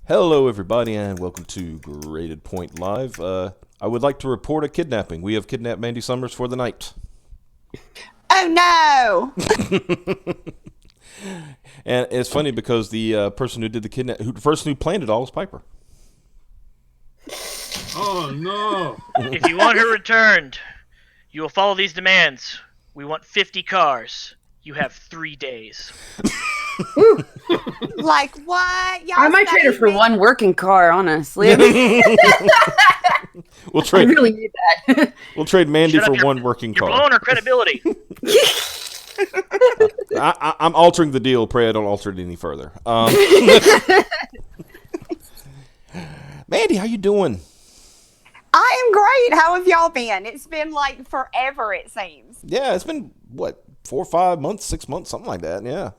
Hello, everybody, and welcome to Graded Point Live. I would like to report a kidnapping. We have kidnapped Mandy Summers for the night. Oh, no! And it's funny because the person who did the the person who planned it all was Piper. Oh, no. If you want her returned, you will follow these demands. We want 50 cars. You have 3 days. Like what? Y'all I might trade her for one working car, honestly. We'll trade. I really need that. We'll trade Mandy for one working You're car. blowing her credibility. I'm altering the deal. Pray I don't alter it any further. Mandy, how you doing? I am great. How have y'all been? It's been like forever, it seems. Yeah, it's been, what, 4 or 5 months, 6 months, something like that, yeah.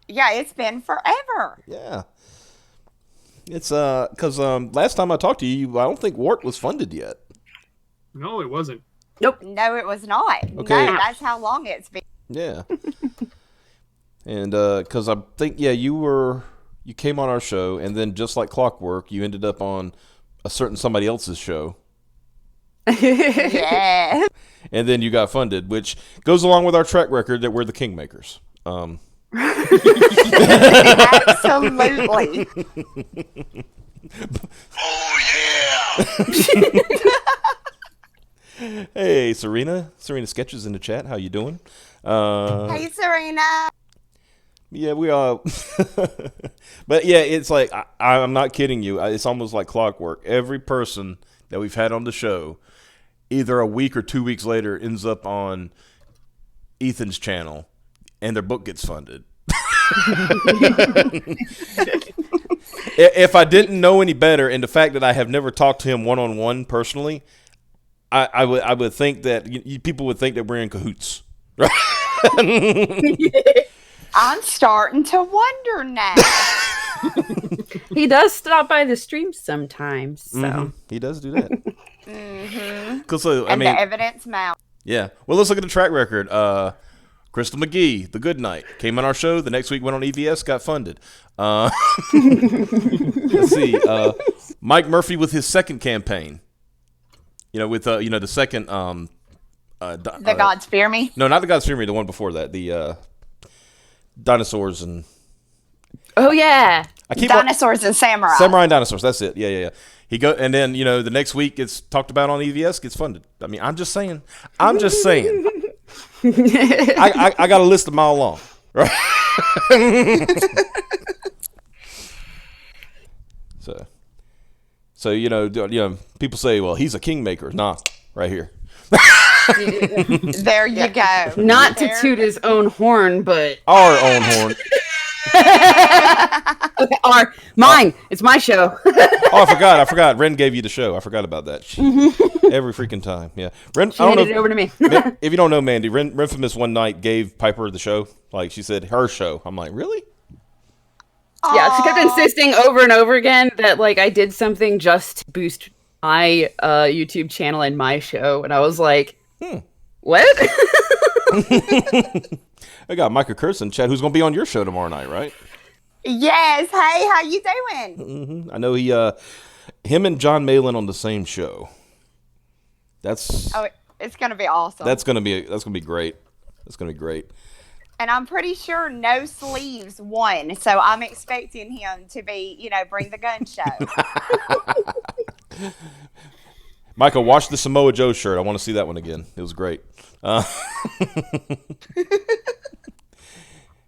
Yeah, it's been forever. Yeah. It's, because last time I talked to you, I don't think Wart was funded yet. No, it wasn't. Nope. No, it was not. Okay. No, that's how long it's been. Yeah. And, because I think, yeah, you came on our show, and then just like clockwork, you ended up on a certain somebody else's show. Yeah. And then you got funded, which goes along with our track record that we're the Kingmakers. Absolutely. Oh, yeah! Hey, Serena. Serena Sketches in the chat. How you doing? Hey, Serena. Yeah, we are. But yeah, it's like, I'm not kidding you. It's almost like clockwork. Every person that we've had on the show, either a week or 2 weeks later, ends up on Ethan's channel, and their book gets funded. If I didn't know any better, and the fact that I have never talked to him one-on-one personally, I would think that people would think that we're in cahoots. Right? I'm starting to wonder now. He does stop by the stream sometimes, so. Mm-hmm. He does do that. Mm-hmm. 'Cause, And the evidence mounts. Yeah. Well, let's look at the track record. Crystal McGee, The Good Night, came on our show. The next week went on EVS, got funded. Let's see. Mike Murphy with his second campaign. With the second. The Gods Fear Me? No, not the Gods Fear Me. The one before that. The dinosaurs and. Oh, yeah. Dinosaurs and Samurai. Samurai and Dinosaurs. That's it. Yeah. And then the next week it's talked about on EVS, gets funded. I mean, I'm just saying. I got a list a mile long, right? So people say, well, he's a kingmaker. Nah, right here. There you go. Not to toot his own horn, but. Our own horn. Okay, mine. It's my show. Oh, I forgot. Ren gave you the show. I forgot about that. Every freaking time. Yeah. Ren, She handed it over to me. If you don't know Mandy, Renfamous one night gave Piper the show. Like, she said, her show. I'm like, really? Yeah, she kept insisting over and over again that, like, I did something just to boost my YouTube channel and my show. And I was like, what? I got Micah Kurtz in chat, who's going to be on your show tomorrow night, right? Yes. Hey, how you doing? Mm-hmm. I know him and John Malin on the same show. It's going to be awesome. That's going to be great. That's going to be great. And I'm pretty sure No Sleeves won, so I'm expecting him to be, bring the gun show. Michael, watch the Samoa Joe shirt. I want to see that one again. It was great.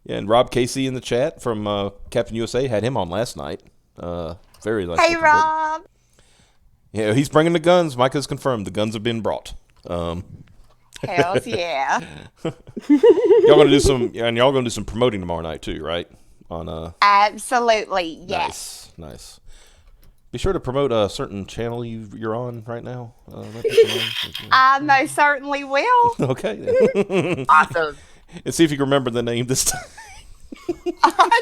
Yeah, and Rob Casey in the chat from Captain USA had him on last night. Very nice. Hey, Rob. Yeah, he's bringing the guns. Micah's confirmed the guns have been brought. Hells yeah. Y'all gonna do some promoting tomorrow night too, right? Absolutely, yes. Nice. Be sure to promote a certain channel you're on right now. I most certainly will. Okay. Awesome. And see if you can remember the name this time.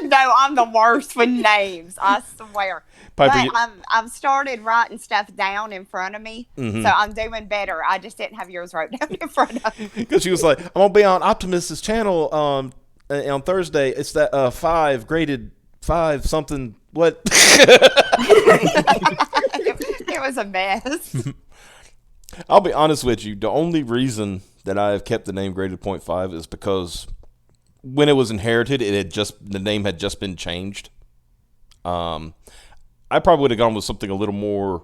No, I'm the worst with names. I swear. Piper, but I've started writing stuff down in front of me, so I'm doing better. I just didn't have yours wrote down in front of me. Because she was like, I'm going to be on Optimus's channel on Thursday. It's that 5 graded 5 something What? It was a mess. I'll be honest with you. The only reason that I have kept the name graded 0.5 is because when it was inherited, the name had just been changed. I probably would have gone with something a little more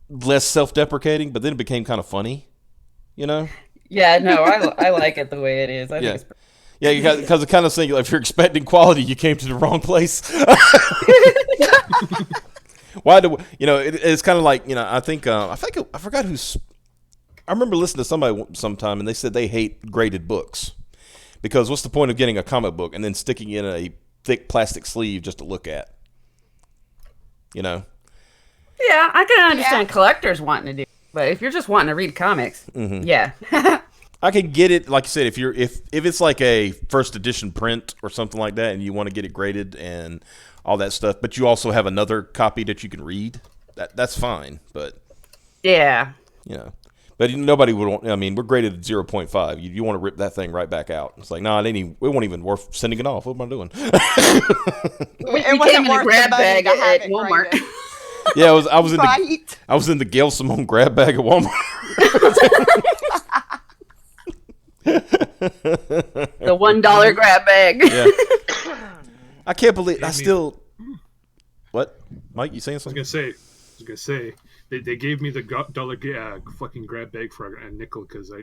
less self-deprecating, but then it became kind of funny, you know? Yeah, no, I like it the way it is. I think it's yeah, because it kind of saying, if you're expecting quality, you came to the wrong place. Why do it's kind of like, I think I forgot who's. I remember listening to somebody sometime, and they said they hate graded books because what's the point of getting a comic book and then sticking it in a thick plastic sleeve just to look at? Yeah, I can understand collectors wanting to do, but if you're just wanting to read comics, yeah. I can get it, like you said, if it's like a first edition print or something like that, and you want to get it graded and all that stuff, but you also have another copy that you can read. That's fine, but yeah, but nobody would want. I mean, we're graded at 0.5. You want to rip that thing right back out? It's like, no, it won't even worth sending it off. What am I doing? It wasn't worth grab the money bag to have at it Walmart. graded. Yeah, I was in Right. I was in the Gail Simone grab bag at Walmart. The $1 grab bag. Yeah. I can't believe I still. What, Mike? You saying I something? was gonna say they gave me the dollar fucking grab bag for a nickel because I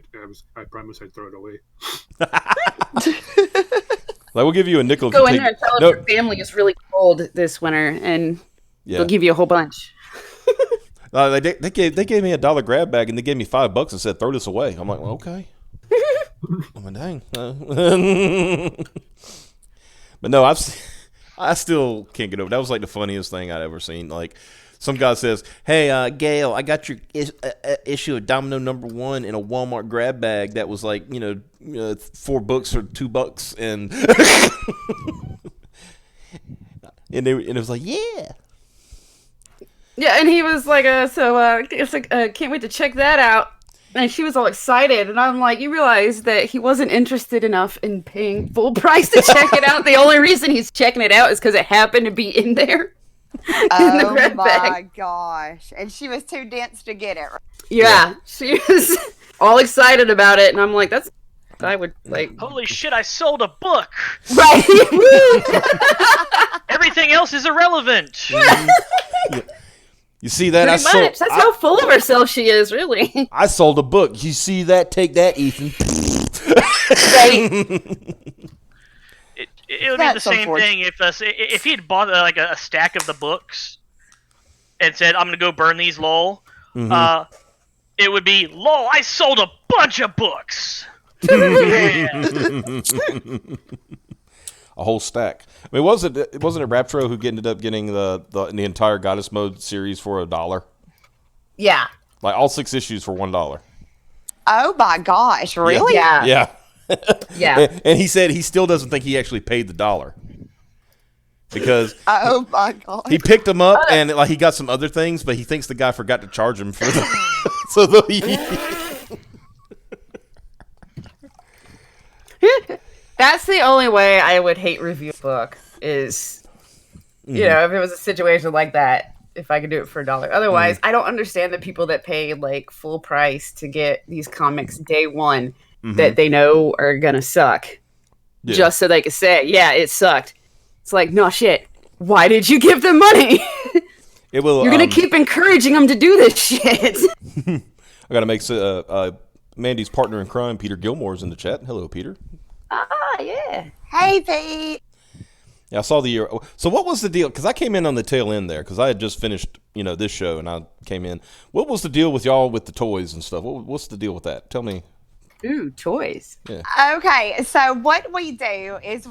promised I'd throw it away. Like, we'll give you a nickel. Go in there and tell them your family is really cold this winter, and they'll give you a whole bunch. They gave me a $1 grab bag and they gave me $5 and said throw this away. I'm like, well, okay. I'm like, dang. But no, I still can't get over. That was like the funniest thing I'd ever seen. Like, some guy says, "Hey, Gail, I got your issue of Domino #1 in a Walmart grab bag that was like, 4 books for $2," and and it was like, yeah. Yeah, and he was like, it's like, can't wait to check that out. And she was all excited, and I'm like, you realize that he wasn't interested enough in paying full price to check it out. The only reason he's checking it out is because it happened to be in there. Oh my gosh. And she was too dense to get it. Yeah, she was all excited about it, and I'm like, I would like. Holy shit! I sold a book. Right. Everything else is irrelevant. You see that? Pretty much. That's how full of herself she is, really. I sold a book. You see that? Take that, Ethan. Right. It would be the same thing if he had bought like a stack of the books and said, "I'm gonna go burn these, lol." It would be, "Lol, I sold a bunch of books." A whole stack. I mean, wasn't it Raptro who ended up getting the entire Goddess Mode series for $1? Yeah. Like all 6 issues for $1. Oh my gosh, really? Yeah. Yeah. Yeah. And he said he still doesn't think he actually paid the $1 because Oh my god. he picked them up and like he got some other things, but he thinks the guy forgot to charge him for them. So That's the only way I would hate review a book is, if it was a situation like that, if I could do it for $1. Otherwise, I don't understand the people that pay like full price to get these comics day one that they know are gonna suck, just so they can say, yeah, it sucked. It's like, no shit. Why did you give them money? it will. You're gonna keep encouraging them to do this shit. I gotta make Mandy's partner in crime, Peter Gilmore's in the chat. Hello, Peter. Ah, yeah. Hey, Pete. Yeah, I saw the year. So what was the deal? Because I came in on the tail end there because I had just finished, this show, and I came in. What was the deal with y'all with the toys and stuff? What's the deal with that? Tell me. Ooh, toys. Yeah. Okay, so what we do is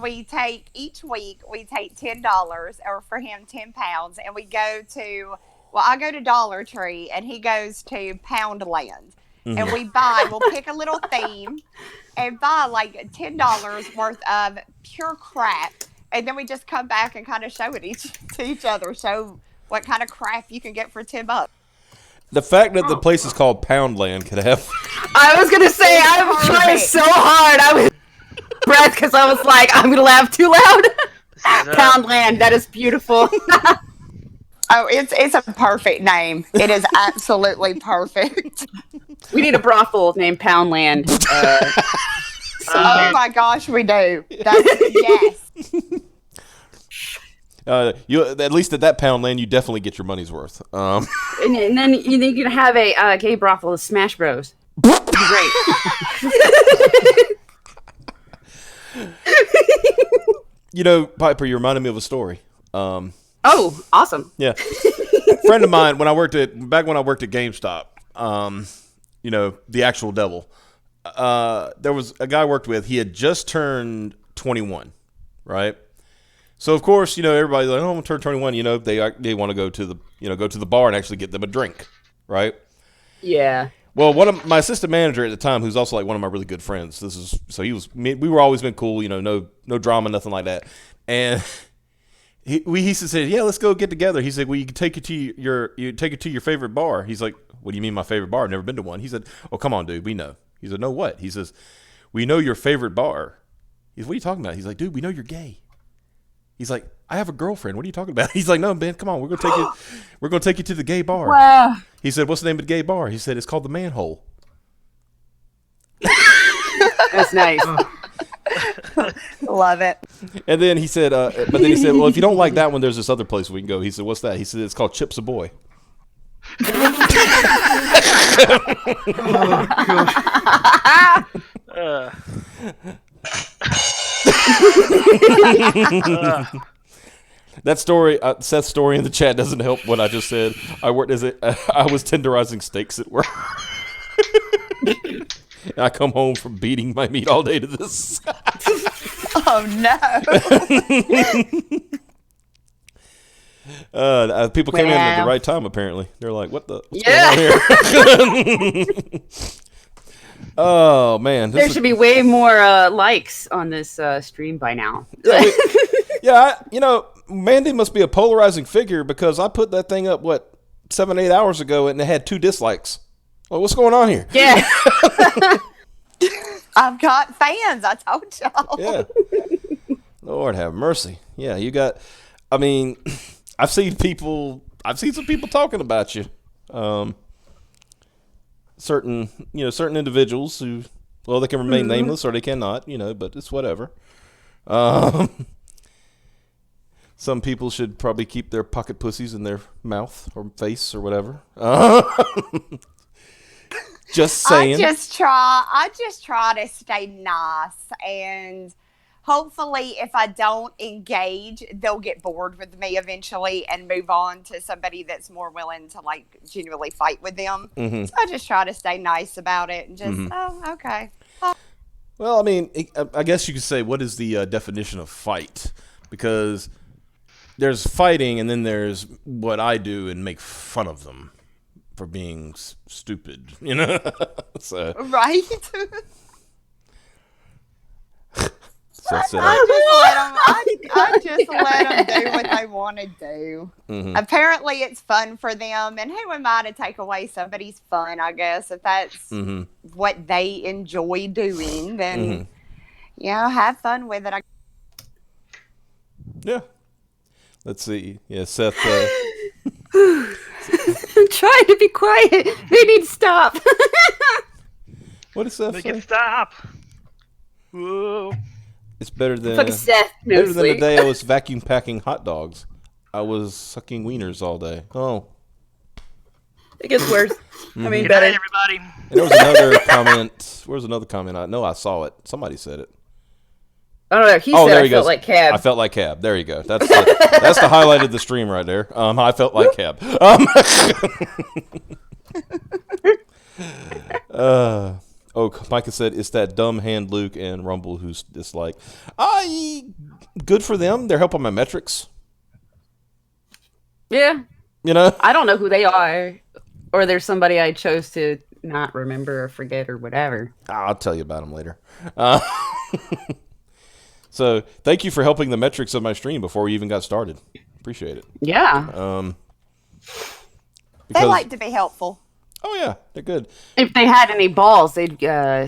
each week we take $10 or for him £10, and we go to, I go to Dollar Tree and he goes to Poundland. And we'll pick a little theme and buy like $10 worth of pure crap. And then we just come back and kind of show it to each other. Show what kind of crap you can get for $10. The fact that the place is called Poundland could have. I was going to say, I was trying so hard. I was breath because I was like, I'm going to laugh too loud. Poundland. That is beautiful. Oh, it's a perfect name. It is absolutely perfect. We need a brothel named Poundland. Oh my gosh, we do. Yes. You at least at that Poundland, you definitely get your money's worth. And then you can have a gay brothel, Smash Bros. Great. Piper, you reminded me of a story. Oh, awesome. Yeah. Friend of mine, when I worked at GameStop, the actual devil, there was a guy I worked with. He had just turned 21, right? So of course, everybody's like, "Oh, I'm gonna turn 21." They want to go to the bar and actually get them a drink, right? Yeah. Well, my assistant manager at the time, who's also like one of my really good friends. We were always been cool, no drama, nothing like that, and. He said, "Yeah, let's go get together." He said, "Well, you can take it to your favorite bar." He's like, "What do you mean my favorite bar? I've never been to one." He said, "Oh, come on, dude, we know." He said, "No, what?" He says, "We know your favorite bar." He's, "What are you talking about?" He's like, "Dude, we know you're gay." He's like, "I have a girlfriend. What are you talking about?" He's like, "No, Ben, come on, we're gonna take you to the gay bar." Wow. He said, "What's the name of the gay bar?" He said, "It's called the Manhole." That's nice. Love it. And then he said, "Well, if you don't like that one, there's this other place we can go." He said, "What's that?" He said, "It's called Chips Ahoy." That story, Seth's story in the chat doesn't help what I just said. I was tenderizing steaks at work. I come home from beating my meat all day to this. Oh no! People came in at the right time. Apparently, they're like, "What's going on here?" Oh man, there should be way more likes on this stream by now. Mandy must be a polarizing figure because I put that thing up 7-8 hours ago and it had 2 dislikes. Well, what's going on here? Yeah. I've got fans. I told y'all. Yeah. Lord have mercy. Yeah, I've seen some people talking about you. Certain individuals who, well, they can remain nameless or they cannot, but it's whatever. Some people should probably keep their pocket pussies in their mouth or face or whatever. Just saying. I just try to stay nice, and hopefully if I don't engage, they'll get bored with me eventually and move on to somebody that's more willing to genuinely fight with them. Mm-hmm. So I just try to stay nice about it and just, oh, okay. Oh. Well, I guess you could say, what is the definition of fight? Because there's fighting and then there's what I do and make fun of them for being stupid, So. Right. So I just let them do what they want to do. Mm-hmm. Apparently, it's fun for them, and who am I to take away somebody's fun? I guess if that's what they enjoy doing, then have fun with it. Yeah. Let's see. Yeah, Seth. I'm trying to be quiet. We need to stop. What is Seth? Make it stop. Whoa. It's better than Seth, better than the day I was vacuum packing hot dogs. I was sucking wieners all day. Oh, it gets worse. I mean, better. Everybody. And there was another comment. Where's another comment? I know I saw it. Somebody said it. I don't know. He said I felt like Cab. I felt like Cab. There you go. That's the highlight of the stream right there. I felt like Cab. Micah said it's that dumb hand Luke and Rumble who's disliked. Good for them. They're helping my metrics. Yeah. I don't know who they are, or there's somebody I chose to not remember or forget or whatever. I'll tell you about them later. So thank you for helping the metrics of my stream before we even got started. Appreciate it. Yeah. They like to be helpful. Oh yeah, they're good. If they had any balls, they'd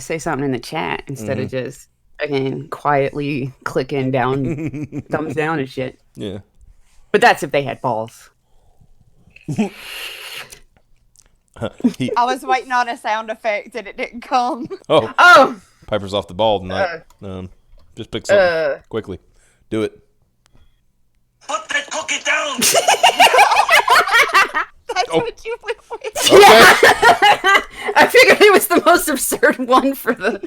say something in the chat instead of just Again, quietly clicking down, thumbs down and shit. Yeah. But that's if they had balls. I was waiting on a sound effect and it didn't come. Oh! Piper's off the ball tonight. Just pick something quickly. Do it. Put that cookie down! That's what you went with. Okay. Yeah! I figured it was the most absurd one for the...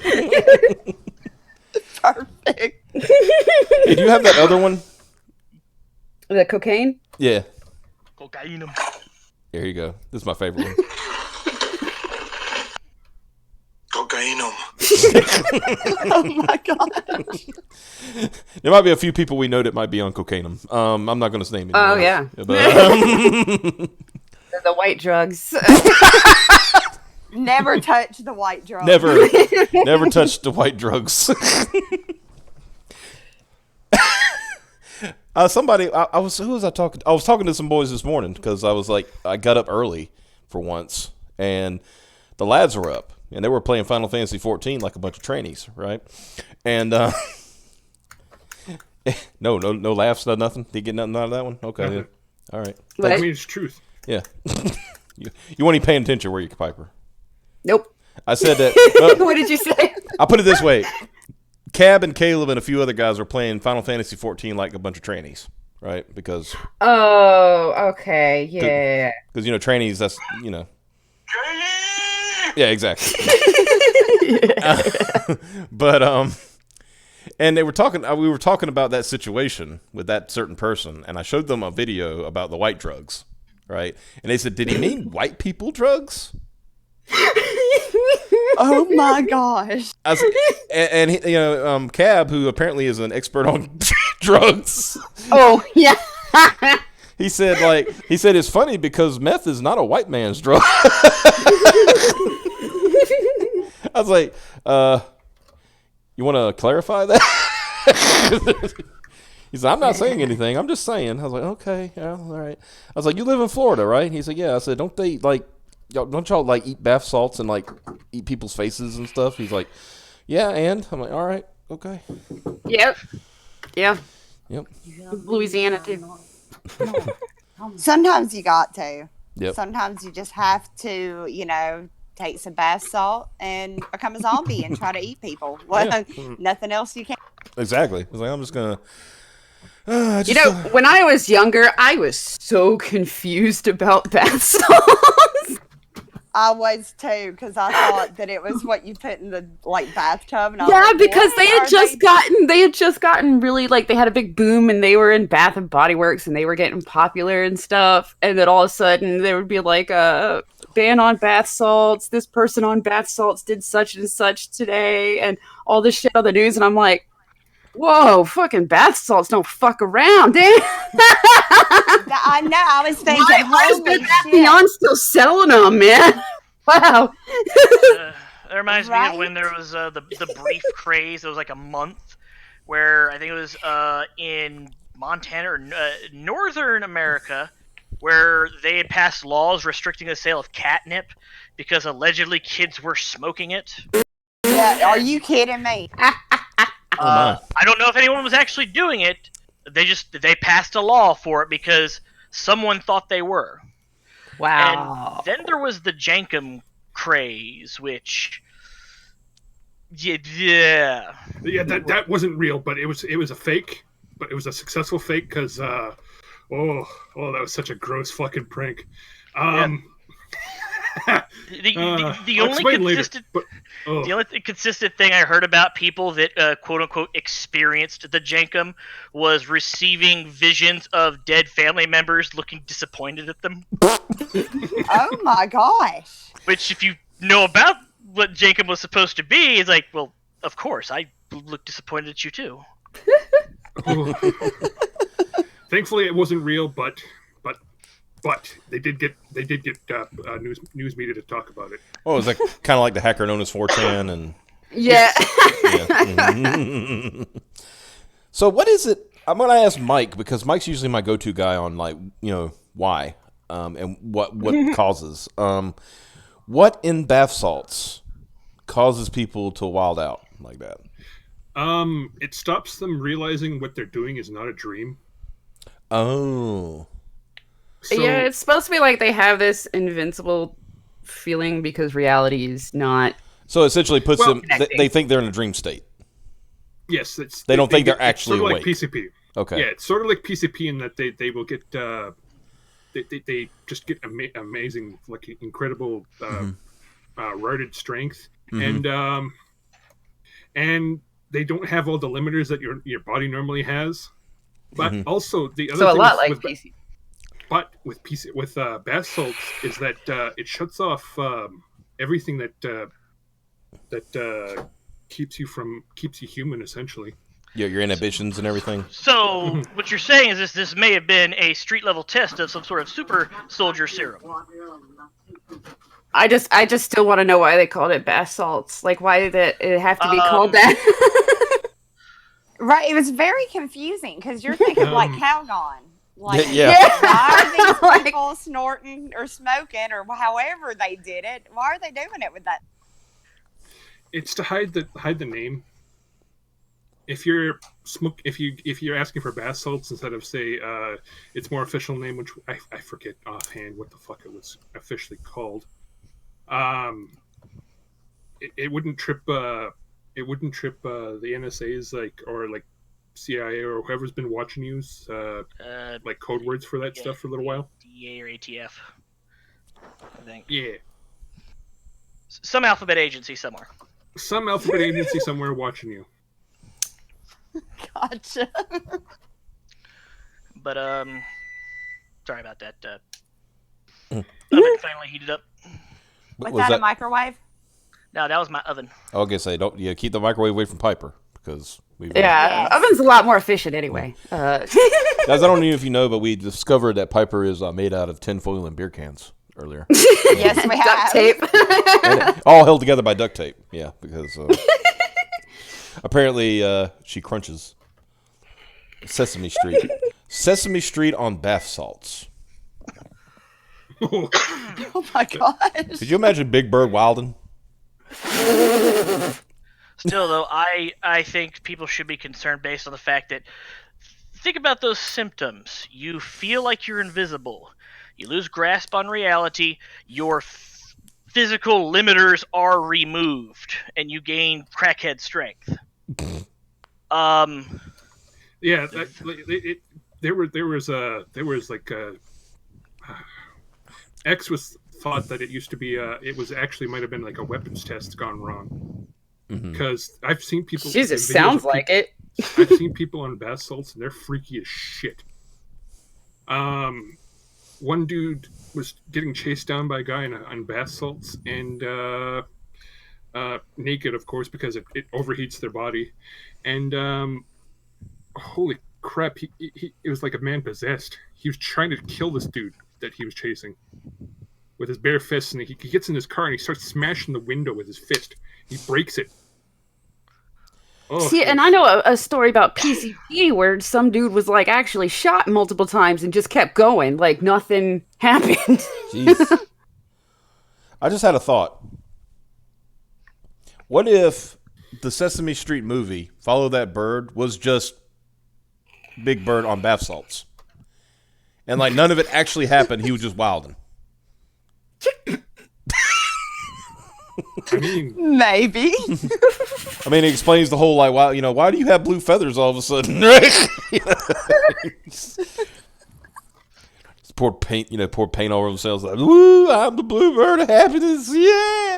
Perfect. Hey, do you have that other one? The cocaine? Yeah. Cocaine. Here you go. This is my favorite one. Cocainum. Oh my gosh. There might be a few people we know that might be on cocaine. I'm not going to name it. Oh, yeah. But, The white drugs. Never touch the white drug. never touch the white drugs. Somebody, who was I talking to? I was talking to some boys this morning because I got up early for once, and the lads were up, and they were playing Final Fantasy 14 like a bunch of trainees, right? And no laughs, no nothing. Did you get nothing out of that one? Okay, yeah. All right. I mean, it's truth. Yeah. You weren't even paying attention, were you, Piper? Nope. I said that. What did you say? I put it this way. Cab and Caleb and a few other guys were playing Final Fantasy 14 like a bunch of trainees, right? Because Oh, okay, yeah. Because trainees, that's yeah, exactly. But and they were talking. We were talking about that situation with that certain person, and I showed them a video about the white drugs, right? And they said, "Did he mean white people drugs?" Oh my gosh. And he, Cab, who apparently is an expert on drugs. Oh, yeah. He said it's funny because meth is not a white man's drug. I was like, you want to clarify that? He said, I'm not saying anything. I'm just saying. I was like, okay, yeah, all right. I was like, you live in Florida, right? He said, yeah. I said, don't y'all eat bath salts and eat people's faces and stuff? He's like, yeah, and I'm like, all right, okay. Yep. Yeah. Yep. Louisiana too. Sometimes you got to. Yep. Sometimes you just have to, take some bath salt and become a zombie and try to eat people. Well, nothing else you can. Exactly. I was like, I'm just gonna. When I was younger, I was so confused about bath salts. I was too, because I thought that it was what you put in the bathtub. And I was Yeah, like, because what they had are just gotten really they had a big boom, and they were in Bath and Body Works, and they were getting popular and stuff. And then all of a sudden, there would be a ban on bath salts. This person on bath salts did such and such today, and all this shit on the news. And I'm like, whoa, fucking bath salts don't fuck around, dude. I know. I was thinking, Why is holy Bath shit. Beyond still selling them, man? Wow. That reminds me Right? of when there was the brief craze. It was like a month where I think it was in Montana or Northern America, where they had passed laws restricting the sale of catnip because allegedly kids were smoking it. Yeah, are you kidding me? I don't know if anyone was actually doing it. They passed a law for it because someone thought they were. Wow. And then there was the Jankum craze, which yeah, that wasn't real, but it was a fake, but it was a successful fake because that was such a gross fucking prank. The only consistent thing I heard about people that quote unquote experienced the Jankum was receiving visions of dead family members looking disappointed at them. Oh my gosh. Which, if you know about what Jankum was supposed to be, is like, well, of course, I look disappointed at you too. Thankfully, it wasn't real, but they did get news media to talk about it. Oh, it was kind of like the hacker known as 4chan and. Yeah. So what is it? I'm gonna ask Mike because Mike's usually my go-to guy on why and what causes. What in bath salts causes people to wild out like that? It stops them realizing what they're doing is not a dream. Oh. So, Yeah, it's supposed to be like they have this invincible feeling because reality is not. So essentially puts Well, them, they think they're in a dream state. yes, They don't think they're actually sort of awake. like PCP. Okay. Yeah, it's sort of like PCP in that they will get they just get amazing, like incredible roided strength, and they don't have all the limiters that your body normally has. But also the other So a thing lot like with, PC. but with bath salts is that it shuts off everything that keeps you human, essentially. Yeah, your inhibitions and everything. So what you're saying is this may have been a street level test of some sort of super soldier serum. I just still want to know why they called it bath salts. Like, why did it have to be called that? Right, it was very confusing because you're thinking like Calgon. Like, Yeah. why are these Like- people snorting or smoking or however they did it? Why are they doing it with that? It's to hide the name. If you're asking for bath salts instead of say its more official name, which I forget offhand what the fuck it was officially called. It wouldn't trip the NSA's or CIA or whoever's been watching you like code words for that stuff for a little while. DEA or ATF, I think. Yeah, Some alphabet agency somewhere. some alphabet agency somewhere watching you. Gotcha. But sorry about that. Hmm. Oven finally heated up. Was Was that a microwave? No, that was my oven. I was gonna say, don't keep the microwave away from Piper because we've. Yeah, Yes. oven's a lot more efficient anyway. Guys, I don't know if you know, but we discovered that Piper is made out of tinfoil and beer cans earlier. Yes, we have. Duct tape. And all held together by duct tape. Yeah, because apparently she crunches. Sesame Street. Sesame Street on bath salts. Oh my gosh. Could you imagine Big Bird wilding? Still, though, I think people should be concerned based on the fact that think about those symptoms. You feel like you're invisible. You lose grasp on reality. Your physical limiters are removed, and you gain crackhead strength. Yeah, there was like X was thought that it used to be it was actually might have been like a weapons test gone wrong because I've seen people. Jesus, sounds like it. I've seen people on bath salts and they're freaky as shit. One dude was getting chased down by a guy on bath salts and naked, of course, because it overheats their body, and holy crap, it was like a man possessed. He was trying to kill this dude that he was chasing with his bare fists, and he gets in his car and he starts smashing the window with his fist. He breaks it. Oh, See, and I know a story about PCP where some dude was like actually shot multiple times and just kept going, like nothing happened. Jeez. I just had a thought. What if the Sesame Street movie, Follow That Bird, was just Big Bird on bath salts? And like none of it actually happened, he was just wilding. I mean, Maybe. I mean, it explains the whole like, why do you have blue feathers all of a sudden? Right? Just pour paint all over themselves. Like, woo! I'm the bluebird of happiness. Yeah.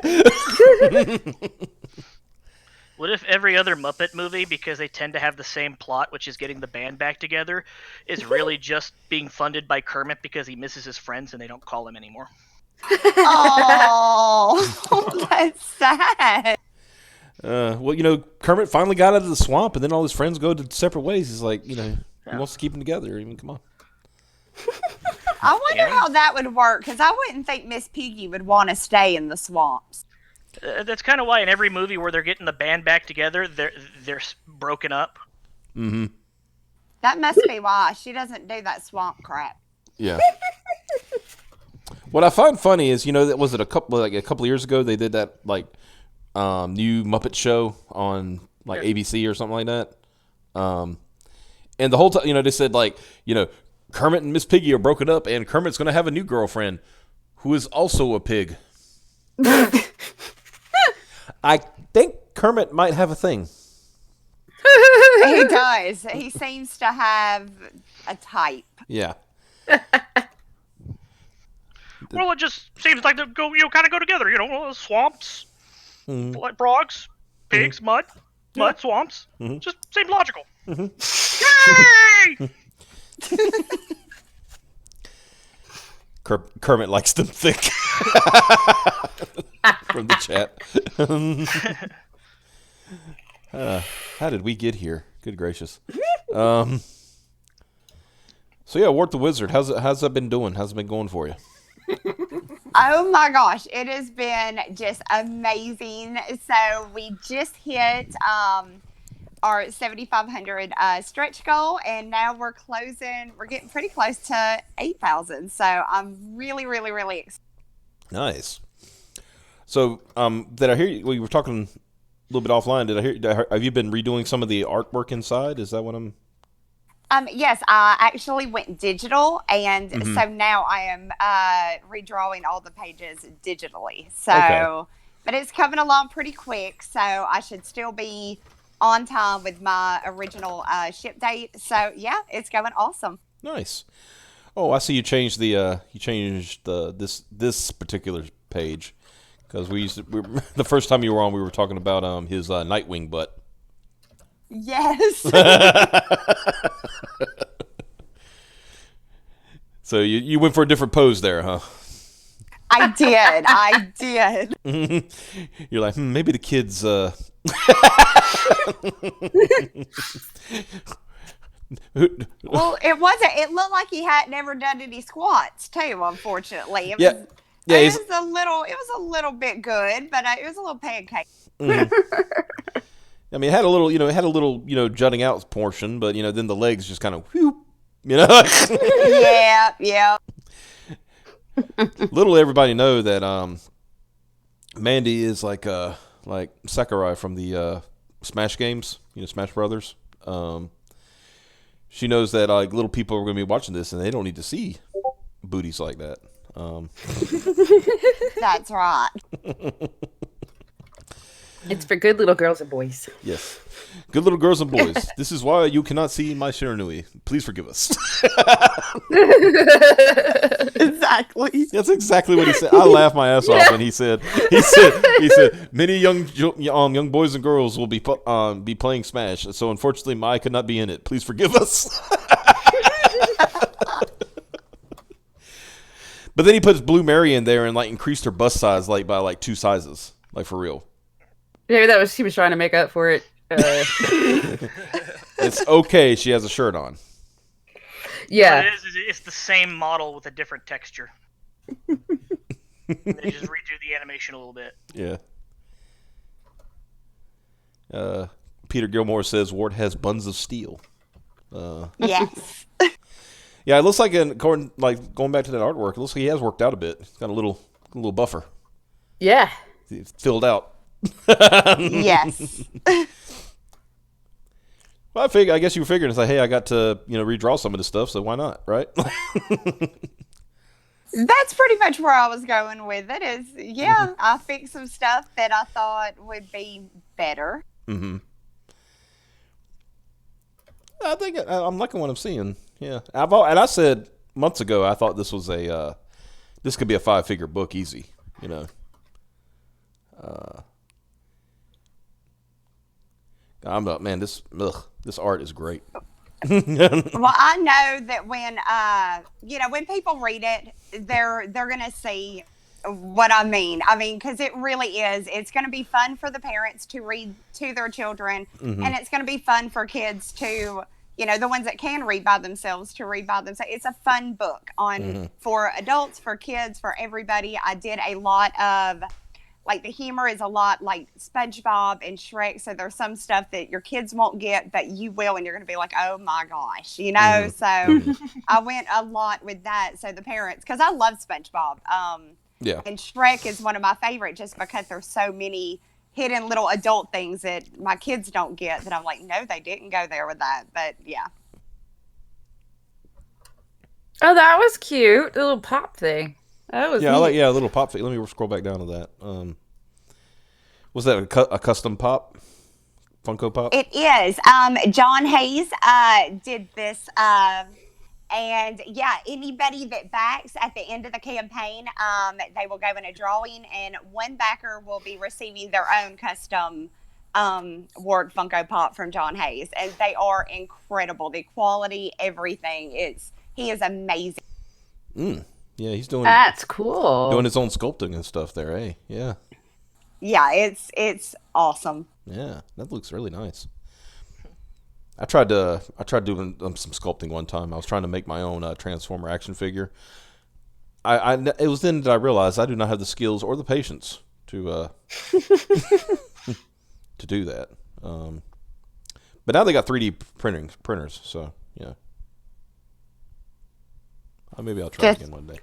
What if every other Muppet movie, because they tend to have the same plot, which is getting the band back together, is really just being funded by Kermit because he misses his friends and they don't call him anymore? Oh, that's sad. Kermit finally got out of the swamp, and then all his friends go to separate ways. He's like, he wants to keep them together. I mean, come on. I wonder how that would work because I wouldn't think Miss Piggy would want to stay in the swamps. That's kind of why in every movie where they're getting the band back together, they're broken up. Mm-hmm. That must be why she doesn't do that swamp crap. Yeah. What I find funny is, a couple of years ago they did that new Muppet show on like ABC or something like that. And the whole time, they said like, Kermit and Miss Piggy are broken up, and Kermit's going to have a new girlfriend who is also a pig. I think Kermit might have a thing. He does. He seems to have a type. Yeah. Well, it just seems like they go, kind of go together. Swamps, like frogs, pigs, mud, swamps. Just seems logical. Yay! Kermit likes them thick. From the chat. How did we get here? Good gracious. So yeah, Wart the Wizard. How's that been doing? How's it been going for you? Oh my gosh, it has been just amazing. So we just hit our 7,500 stretch goal, and now we're getting pretty close to 8,000. So I'm really, really, really excited. Nice. So did I hear you? We were talking a little bit offline. Have you been redoing some of the artwork inside? Is that what I'm? Yes, I actually went digital, and so now I am redrawing all the pages digitally. So, okay. But it's coming along pretty quick, so I should still be on time with my original ship date. So yeah, it's going awesome. Nice. Oh, I see you changed this particular page because the first time you were on, we were talking about his Nightwing butt. Yes. So you went for a different pose there, huh? I did. You're like, maybe the kids. Well, it wasn't. It looked like he had never done any squats too. Unfortunately, it was a little bit good, but it was a little pancake. I mean, it had a little, jutting out portion, but then the legs just kind of, yeah. Little did everybody know that Mandy is like Sakurai from the Smash games, Smash Brothers. She knows that little people are going to be watching this, and they don't need to see booties like that. That's right. It's for good little girls and boys. Yes. Good little girls and boys. This is why you cannot see my Shiranui. Please forgive us. Exactly. That's exactly what he said. I laughed my ass off when he said many young boys and girls will be playing Smash. So unfortunately, Mai could not be in it. Please forgive us. But then he puts Blue Mary in there and increased her bust size by 2 sizes, for real. Maybe he was trying to make up for it. It's okay. She has a shirt on. Yeah. It's the same model with a different texture. They just redo the animation a little bit. Yeah. Peter Gilmore says Ward has buns of steel. Yes. Yeah, it looks like going back to that artwork, it looks like he has worked out a bit. He's got a little buffer. Yeah. He's filled out. Yes. Well, I guess you were figuring, it's like, hey, I got to redraw some of this stuff, so why not, right? That's pretty much where I was going with it. I fixed some stuff that I thought would be better. Mm-hmm. I think I'm liking what I'm seeing. Yeah, and I said months ago I thought this was this could be a 5-figure book easy. I'm not, man. This art is great. Well, I know that when people read it, they're gonna see what I mean. Because it really is. It's gonna be fun for the parents to read to their children, and it's gonna be fun for kids to, the ones that can read by themselves to read by themselves. It's a fun book for adults, for kids, for everybody. I did a lot of. The humor is a lot like SpongeBob and Shrek, so there's some stuff that your kids won't get, but you will, and you're going to be like, oh my gosh, So I went a lot with that. So the parents, because I love SpongeBob, and Shrek is one of my favorite just because there's so many hidden little adult things that my kids don't get that I'm like, no, they didn't go there with that. But yeah. Oh, that was cute. The little pop thing. That was Yeah, neat. a little pop. Let me scroll back down to that. Was that a custom pop? Funko Pop? It is. John Hayes did this. And yeah, anybody that backs at the end of the campaign, they will go in a drawing, and one backer will be receiving their own custom Ward Funko Pop from John Hayes. And they are incredible. The quality, everything. He is amazing. Yeah, he's doing That's cool. doing his own sculpting and stuff there, eh? Yeah. Yeah, it's awesome. Yeah, that looks really nice. I tried doing some sculpting one time. I was trying to make my own Transformer action figure. It was then that I realized I do not have the skills or the patience to to do that. But now they got 3D printers, so yeah. Maybe I'll try it again one day.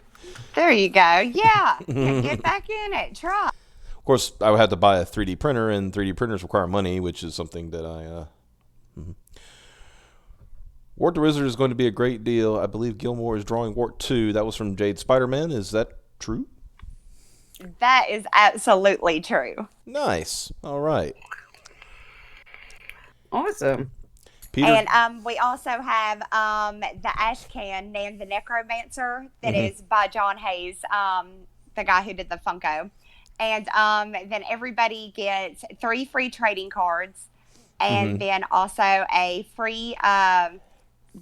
There you go. Yeah, get back in it. Try. Of course, I would have to buy a 3D printer, and 3D printers require money, which is something that I. Wart the Wizard is going to be a great deal. I believe Gilmore is drawing Wart 2. That was from Jade Spider-Man. Is that true? That is absolutely true. Nice. All right. Awesome. Peter? And we also have the Ashcan Nan the Necromancer that is by John Hayes, the guy who did the Funko. And then everybody gets 3 free trading cards, and then also a free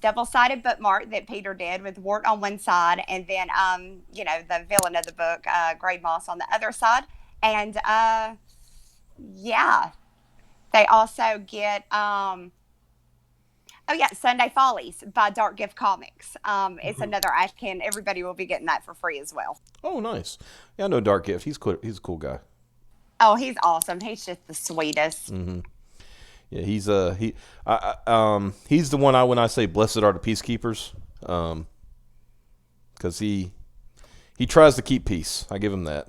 double-sided bookmark that Peter did with Wart on one side, and then the villain of the book, Grey Moss, on the other side. And yeah, they also get Sunday Follies by Dark Gift Comics. It's another Ashcan. Everybody will be getting that for free as well. Oh, nice. Yeah, I know Dark Gift. He's cool. He's a cool guy. Oh, he's awesome. He's just the sweetest. Yeah, he's the one when I say blessed are the peacekeepers, because he tries to keep peace. I give him that.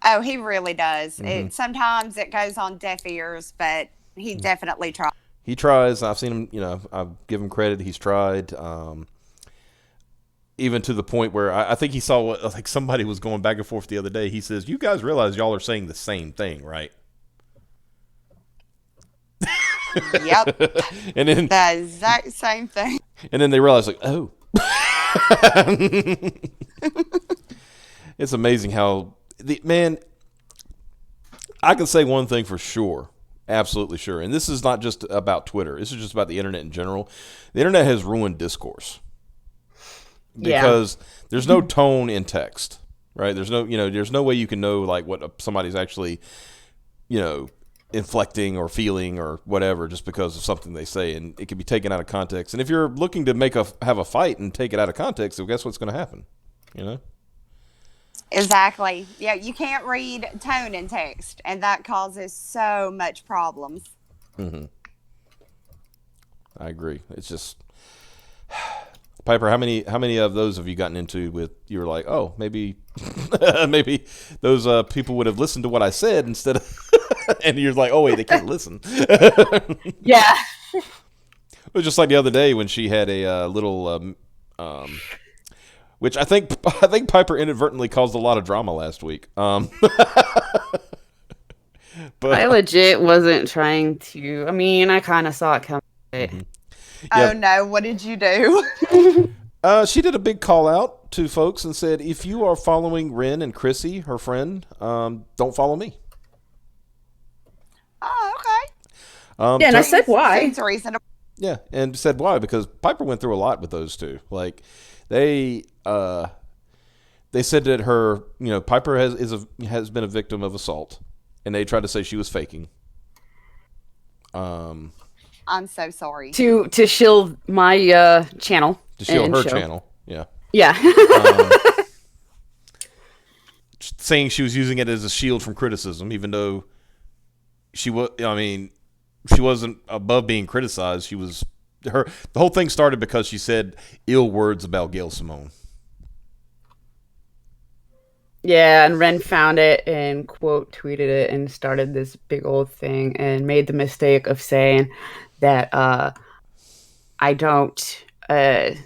Oh, he really does. Sometimes it goes on deaf ears, but he definitely tries. He tries. I've seen him. I've given him credit. He's tried. Even to the point where I think he saw like somebody was going back and forth the other day. He says, "You guys realize y'all are saying the same thing, right?" Yep. And then the exact same thing. And then they realize, like, oh. It's amazing how I can say one thing for sure, absolutely sure, and this is not just about Twitter. This is just about the internet in general. The internet has ruined discourse because there's no tone in text, right? There's no way you can know like what somebody's actually, inflecting or feeling or whatever just because of something they say, and it can be taken out of context. And if you're looking to have a fight and take it out of context, well, guess what's going to happen? Exactly. Yeah, you can't read tone in text, and that causes so much problems. I agree. It's just Piper. How many of those have you gotten into with? You were like, oh, maybe maybe those people would have listened to what I said instead of. And you're like, oh wait, they can't listen. Yeah. It was just like the other day when she had a little, which I think Piper inadvertently caused a lot of drama last week. But I legit wasn't trying to. I mean, I kind of saw it coming. Oh no! What did you do? She did a big call out to folks and said, if you are following Ren and Chrissy, her friend, don't follow me. Oh, okay. And I said why. Seems reasonable. Yeah, and said why, because Piper went through a lot with those two. Like they said that her, Piper has been a victim of assault, and they tried to say she was faking. I'm so sorry. To shield my channel. To shield her channel. Yeah. Yeah. Saying she was using it as a shield from criticism, even though she wasn't above being criticized. The whole thing started because she said ill words about Gail Simone. Yeah, and Ren found it and quote tweeted it and started this big old thing and made the mistake of saying that I don't. Well,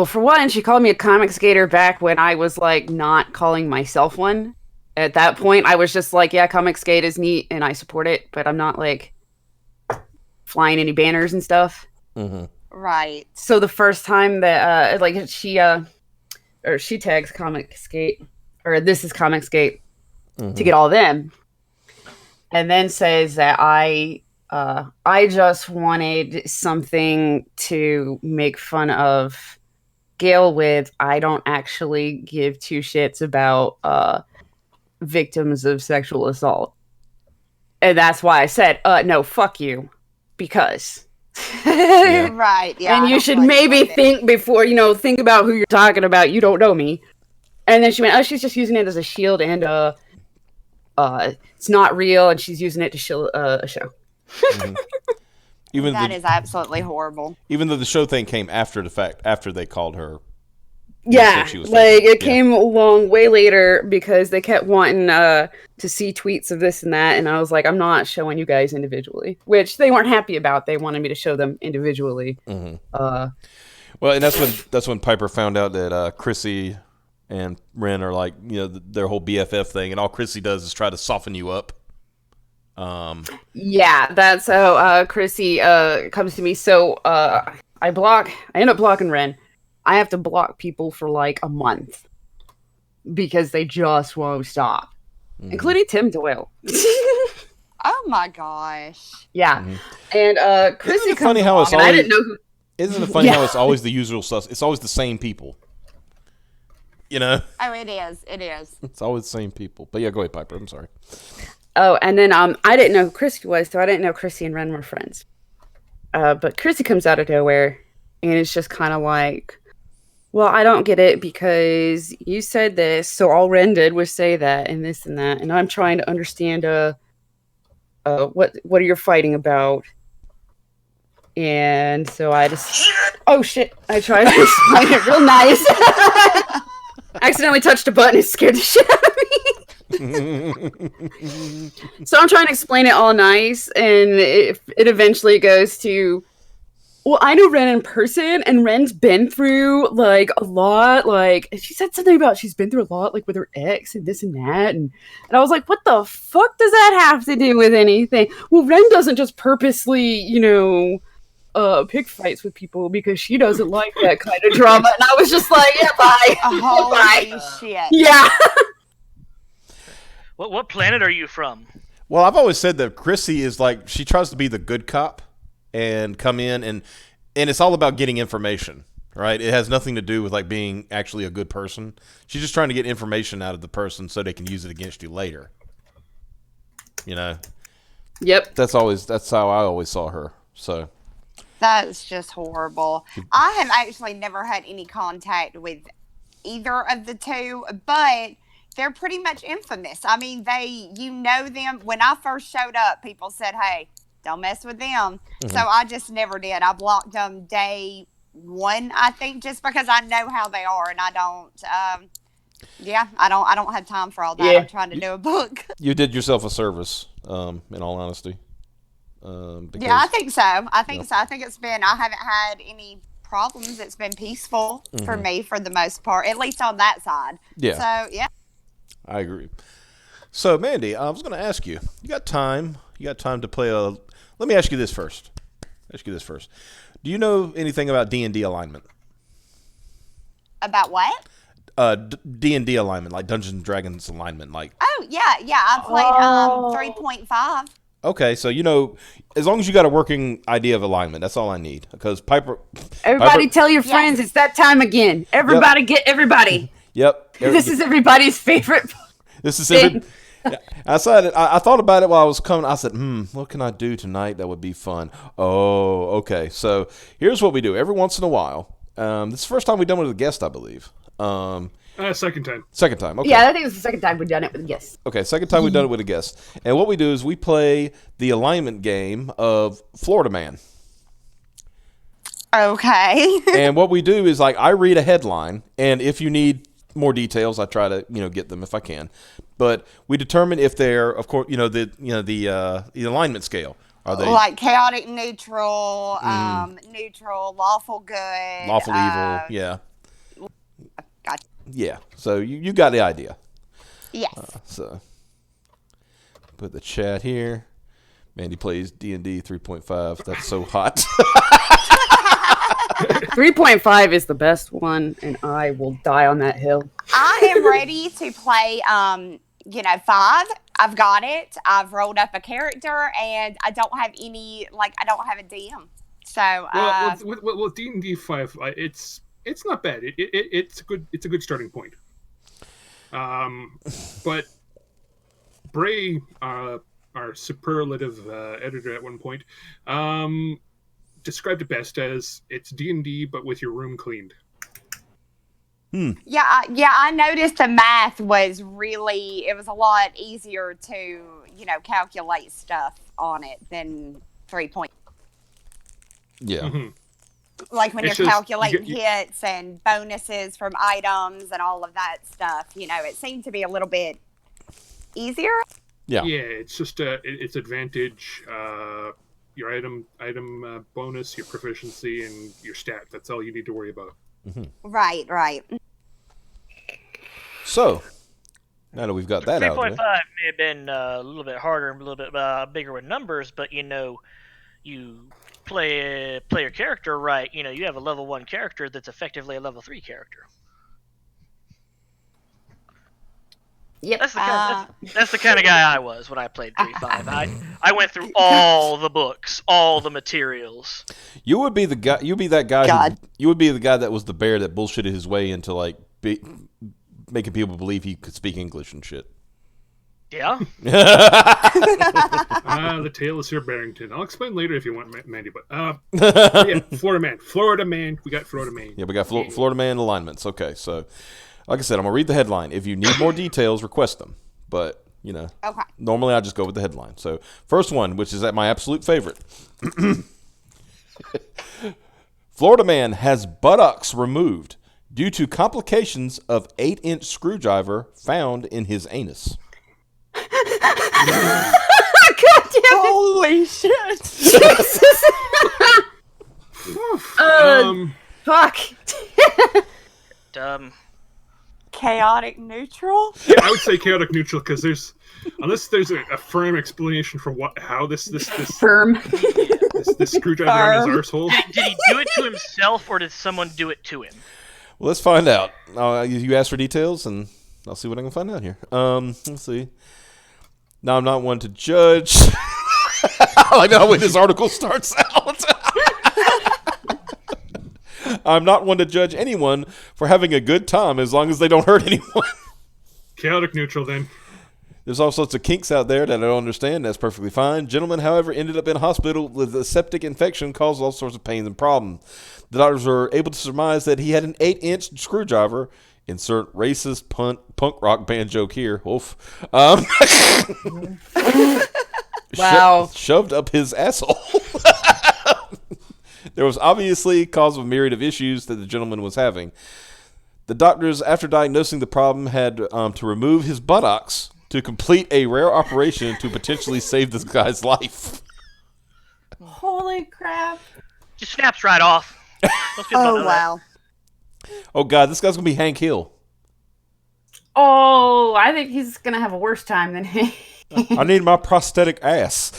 for one, she called me a comic skater back when I was like not calling myself one. At that point, I was just like, yeah, comic skate is neat and I support it, but I'm not like flying any banners and stuff. Mm-hmm. Right. So the first time that like she tags comic skate or this is comic skate to get all of them, and then says that I just wanted something to make fun of Gail with. I don't actually give two shits about victims of sexual assault, and that's why I said no, fuck you, because. Yeah. Right. Yeah. And I you don't should blame maybe for it. think before, think about who you're talking about. You don't know me. And then she went, oh, she's just using it as a shield and it's not real and she's using it to shield a show. Even That is absolutely horrible. even though the show thing came after the fact, after they called her. Yeah, She was like faking. it came along way later because they kept wanting to see tweets of this and that, and I was like, I'm not showing you guys individually, which they weren't happy about. They wanted me to show them individually. Mm-hmm. Well, and that's when Piper found out that Chrissy and Ren are like, their whole BFF thing, and all Chrissy does is try to soften you up. Yeah, that's how Chrissy comes to me. So I end up blocking Ren. I have to block people for like a month because they just won't stop, including Tim Doyle. Oh my gosh. Yeah, and Chrissy Isn't it comes funny how along, it's and I always- didn't know who. Isn't it funny Yeah. how it's always the usual It's always the same people. Oh, it is. It is. It's always the same people. But yeah, go ahead, Piper. I'm sorry. Oh, and then I didn't know who Chrissy was, so I didn't know Chrissy and Ren were friends. But Chrissy comes out of nowhere, and it's just kind of like, well, I don't get it because you said this, so all Ren did was say that and this and that, and I'm trying to understand what are you fighting about? And so I just, oh shit, I tried to explain it real nice. Accidentally touched a button and scared the shit out of me. So I'm trying to explain it all nice, and it eventually goes to, well, I know Ren in person, and Ren's been through, like, a lot, like, she said something about she's been through a lot, like, with her ex and this and that, and I was like, what the fuck does that have to do with anything? Well, Ren doesn't just purposely, pick fights with people because she doesn't like that kind of drama, and I was just like, yeah, bye. Holy Bye. shit. Yeah. What planet are you from? Well, I've always said that Chrissy is like, she tries to be the good cop and come in and it's all about getting information, right? It has nothing to do with like being actually a good person. She's just trying to get information out of the person so they can use it against you later. Yep. That's how I always saw her. So That's just horrible. I have actually never had any contact with either of the two, but they're pretty much infamous. I mean, you know them. When I first showed up, people said, hey, don't mess with them. So I just never did. I blocked them day one, I think, just because I know how they are, and I don't. I don't have time for all that. Yeah. I'm trying to do a book. you did yourself a service, in all honesty. Yeah, I think so. I think so. I think I haven't had any problems. It's been peaceful for me for the most part, at least on that side. Yeah. So, yeah. I agree. So, Mandy, I was going to ask you. You got time to play a... Let me ask you this first. Do you know anything about D&D alignment? About what? D&D alignment, like Dungeons and Dragons alignment, like... Oh, yeah. I played 3.5. Okay, so as long as you got a working idea of alignment, that's all I need. Because Everybody tell your friends it's that time again. Everybody get everybody. Yep. This is everybody's favorite. This is it. I thought about it while I was coming. I said, what can I do tonight that would be fun? Oh, okay. So here's what we do. Every once in a while, this is the first time we've done it with a guest, I believe. Second time. Second time, okay. Yeah, I think it was the second time we've done it with guests. Okay, second time we've done it with a guest. And what we do is we play the alignment game of Florida Man. Okay. And what we do is, like, I read a headline, and if you need more details. I try to get them if I can, but we determine if they're, of course, the alignment scale. Are they like chaotic neutral, neutral, lawful good, lawful evil? Yeah. Gotcha. Yeah. So you got the idea. Yes. So put the chat here. Mandy plays D&D 3.5. That's so hot. 3.5 is the best one, and I will die on that hill. I am ready to play 5. I've got it. I've rolled up a character, and I don't have any, I don't have a DM. So with D&D 5, it's not bad. It's a good starting point. But Bray, our superlative editor at one point, described it best as it's D&D but with your room cleaned. Yeah, I noticed the math was really, it was a lot easier to, calculate stuff on it than 3 point. Yeah. Mm-hmm. Like when you're calculating hits and bonuses from items and all of that stuff, it seemed to be a little bit easier. Yeah. Yeah, it's just it's advantage, your item bonus, your proficiency, and your stat. That's all you need to worry about. Mm-hmm. Right. So, now that we've got that out of the way. 3.5 may have been a little bit harder and a little bit bigger with numbers, but you play your character right. You have a level 1 character that's effectively a level 3 character. Yep. That's the kind of guy I was when I played 3.5. I went through all the books, all the materials. You would be the guy. You'd be that guy. God. You would be the guy that was the bear that bullshitted his way into making people believe he could speak English and shit. Yeah. The tale is here, Barrington. I'll explain later if you want, Mandy. But yeah, Florida man. We got Florida man. Yeah, we got Florida man alignments. Okay, so like I said, I'm gonna read the headline. If you need more details, request them. But Okay. normally I just go with the headline. So first one, which is my absolute favorite. Florida man has buttocks removed due to complications of 8-inch screwdriver found in his anus. God damn it. Holy shit. Jesus. Fuck. Chaotic neutral? Yeah, I would say chaotic neutral because unless there's a firm explanation for how this Firm. this screwdriver on his arsehole. Did he do it to himself, or did someone do it to him? Well, let's find out. You asked for details, and I'll see what I can find out here. Let's see. Now, I'm not one to judge. I like how this article starts out. I'm not one to judge anyone for having a good time as long as they don't hurt anyone. Chaotic neutral, then. There's all sorts of kinks out there that I don't understand. That's perfectly fine. Gentleman, however, ended up in hospital with a septic infection, caused all sorts of pains and problems. The doctors were able to surmise that he had an 8-inch screwdriver. Insert racist punk rock band joke here. Oof. Wow. Shoved up his asshole. There was obviously cause of a myriad of issues that the gentleman was having. The doctors, after diagnosing the problem, had to remove his buttocks to complete a rare operation to potentially save this guy's life. Holy crap. Just snaps right off. Oh, wow. Oh, God, this guy's going to be Hank Hill. Oh, I think he's going to have a worse time than he. I need my prosthetic ass.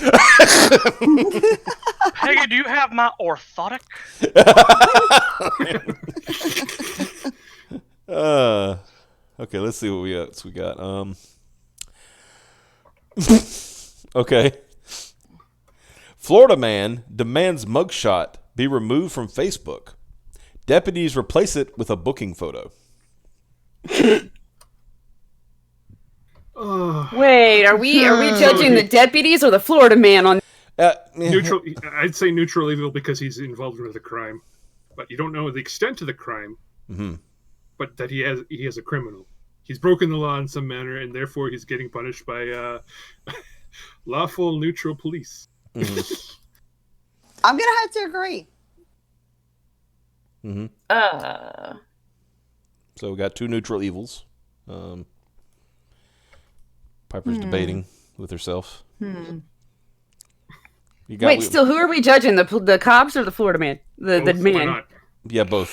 Peggy, do you have my orthotic? Okay, let's see what we got. Okay. Florida man demands mugshot be removed from Facebook. Deputies replace it with a booking photo. Wait, are we judging the deputies or the Florida man on? Neutral. I'd say neutral evil because he's involved with a crime, but you don't know the extent of the crime. Mm-hmm. But that he is a criminal. He's broken the law in some manner, and therefore he's getting punished by lawful neutral police. Mm-hmm. I'm gonna have to agree. Mm-hmm. So we got two neutral evils. Piper's debating with herself. Wait, we, still, who are we judging? The cops or the Florida man? The Why man. not? Yeah, both.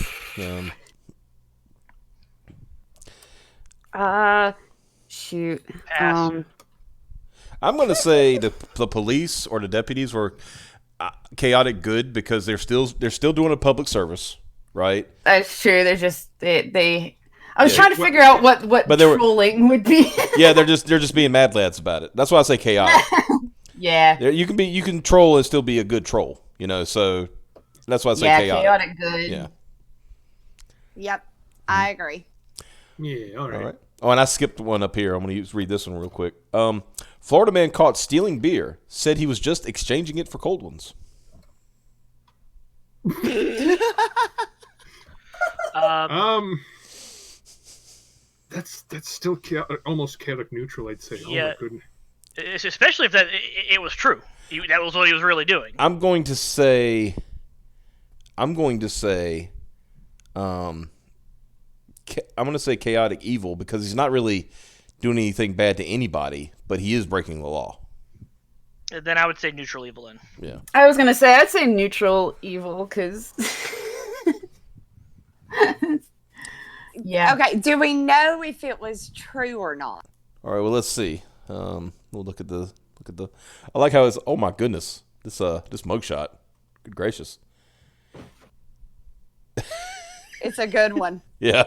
Shoot. Pass. I'm going to say the police or the deputies were chaotic good because they're still doing a public service, right? That's true. They're just they. I was trying to figure out what trolling would be. Yeah, they're just being mad lads about it. That's why I say chaotic. Yeah. You can troll and still be a good troll, so that's why I say chaotic. Chaotic good. Yeah. Yep, I agree. Yeah, all right. Oh, and I skipped one up here. I'm going to read this one real quick. Florida man caught stealing beer said he was just exchanging it for cold ones. That's still almost chaotic neutral, I'd say. Yeah. Oh my goodness. Especially if it was true. That was what he was really doing. I'm going to say chaotic evil because he's not really doing anything bad to anybody, but he is breaking the law. Then I would say neutral evil then. Yeah. I was gonna say I'd say neutral evil because. Yeah. Okay. Do we know if it was true or not? All right. Well, let's see. We'll look at the. I like how it's. Oh my goodness. This mugshot. Good gracious. It's a good one. Yeah.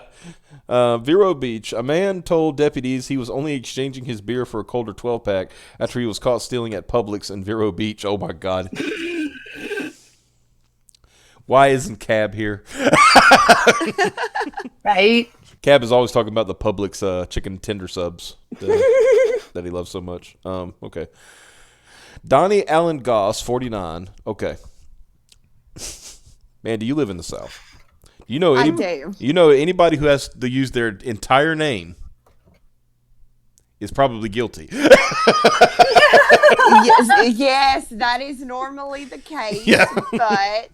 Vero Beach. A man told deputies he was only exchanging his beer for a colder 12-pack after he was caught stealing at Publix in Vero Beach. Oh, my God. Why isn't Cab here? Right? Cab is always talking about the Publix chicken tender subs that he loves so much. Okay. Donnie Allen Goss, 49. Okay. Mandy, you live in the South. I do. You know anybody who has to use their entire name is probably guilty. yes, that is normally the case. Yeah. But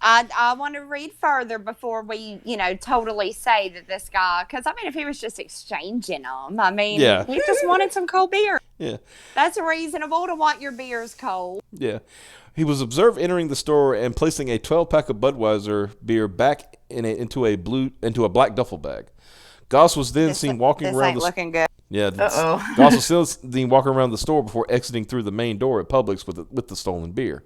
I want to read further before we, totally say that this guy. Because if he was just exchanging them, he just wanted some cold beer. Yeah. That's reasonable to want your beers cold. Yeah. He was observed entering the store and placing a 12-pack of Budweiser beer back into a black duffel bag. Goss was then seen walking around. Looking good. Yeah. Goss was still seen walking around the store before exiting through the main door at Publix with the stolen beer.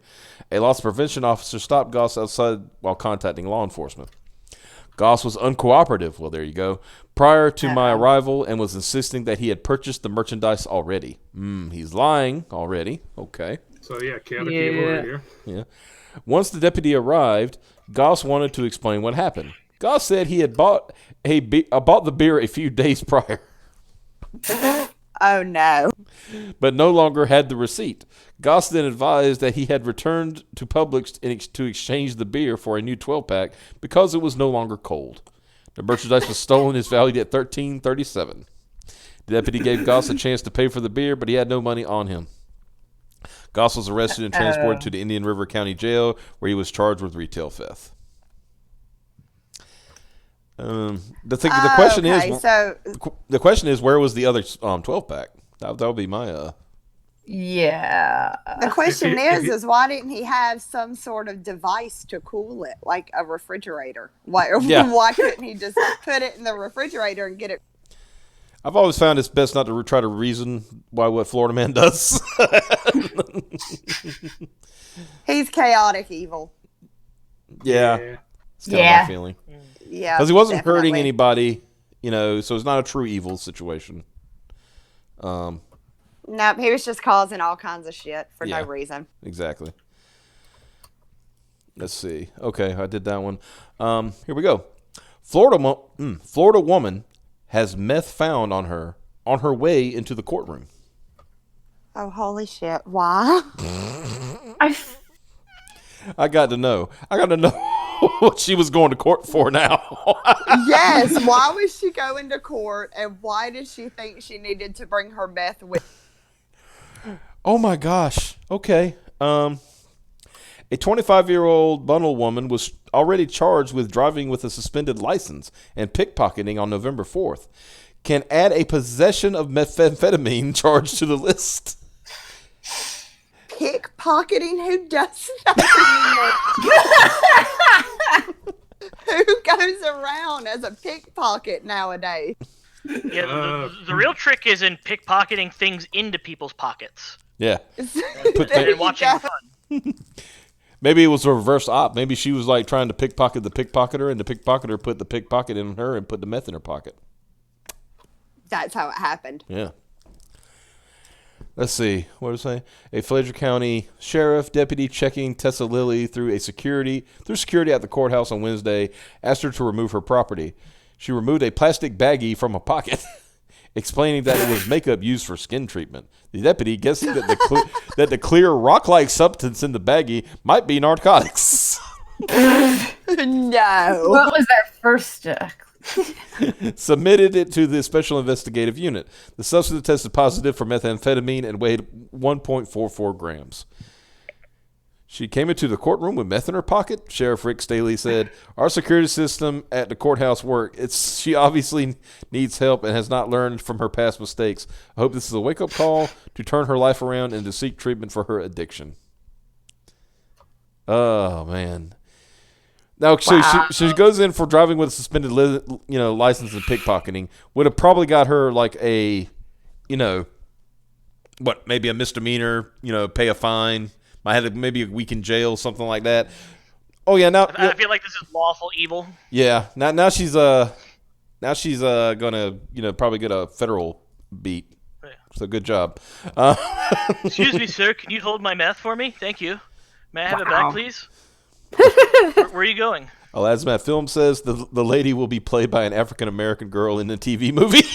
A loss prevention officer stopped Goss outside while contacting law enforcement. Goss was uncooperative. Well, there you go. Prior to my arrival, and was insisting that he had purchased the merchandise already. He's lying already. Okay. So yeah, chaotic evil right here. Yeah. Once the deputy arrived, Goss wanted to explain what happened. Goss said he had bought the beer a few days prior. Oh no. But no longer had the receipt. Goss then advised that he had returned to Publix to exchange the beer for a new 12-pack because it was no longer cold. The merchandise was stolen is valued at $13.37. The deputy gave Goss a chance to pay for the beer, but he had no money on him. Goss was arrested and transported to the Indian River County Jail, where he was charged with retail theft. The question is, where was the other 12-pack? That would be my. Yeah. The question is why didn't he have some sort of device to cool it, like a refrigerator? Why couldn't he just put it in the refrigerator and get it? I've always found it's best not to try to reason why what Florida man does. He's chaotic evil. Yeah. It's kind of my feeling. Yeah. Because he wasn't hurting anybody, so it's not a true evil situation. Nope, he was just causing all kinds of shit for no reason. Exactly. Let's see. Okay, I did that one. Here we go. Florida woman has meth found on her way into the courtroom. Oh, holy shit. Why? I got to know what she was going to court for now. Yes, why was she going to court, and why did she think she needed to bring her meth with? Oh my gosh. Okay. A 25-year-old bundle woman was already charged with driving with a suspended license and pickpocketing on November 4th. Can add a possession of methamphetamine charge to the list. Pickpocketing? Who does that anymore? Who goes around as a pickpocket nowadays? Yeah, the real trick is in pickpocketing things into people's pockets. Yeah. And watching fun. Maybe it was a reverse op. Maybe she was like trying to pickpocket the pickpocketer, and the pickpocketer put the pickpocket in her and put the meth in her pocket. That's how it happened. Yeah. Let's see. What did I say? A Fletcher County sheriff deputy checking Tessa Lilly through security at the courthouse on Wednesday asked her to remove her property. She removed a plastic baggie from a pocket, explaining that it was makeup used for skin treatment. The deputy guessed that the clear rock-like substance in the baggie might be narcotics. No. What was that first Submitted it to the special investigative unit. The substance tested positive for methamphetamine and weighed 1.44 grams. She came into the courtroom with meth in her pocket, Sheriff Rick Staley said. Our security system at the courthouse works. She obviously needs help and has not learned from her past mistakes. I hope this is a wake-up call to turn her life around and to seek treatment for her addiction. Oh, man. Now, she goes in for driving with a suspended license and pickpocketing. Would have probably got her like a, maybe a misdemeanor, pay a fine. Might have maybe a week in jail, something like that. Oh yeah, now I feel like this is lawful evil. Yeah, now she's gonna probably get a federal beat. Yeah. So good job. Excuse me, sir. Can you hold my meth for me? Thank you. May I have it back, please? Where are you going? Well, as Matt Film says, the lady will be played by an African American girl in the TV movie.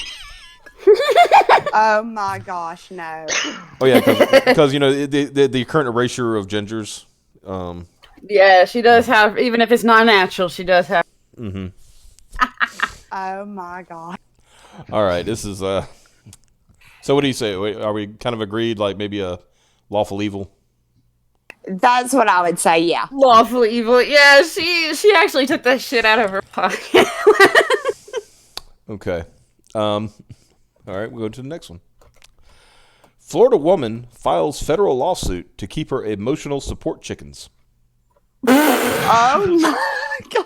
Oh my gosh, no. Oh yeah, because the current erasure of gingers. Yeah, she does have, even if it's not natural, she does have. Mm-hmm. Oh my god. All right, this is So what do you say? Are we kind of agreed? Like maybe a lawful evil? That's what I would say. Yeah. Lawful evil. Yeah, she actually took that shit out of her pocket. Okay. All right, we'll go to the next one. Florida woman files federal lawsuit to keep her emotional support chickens. Oh my god.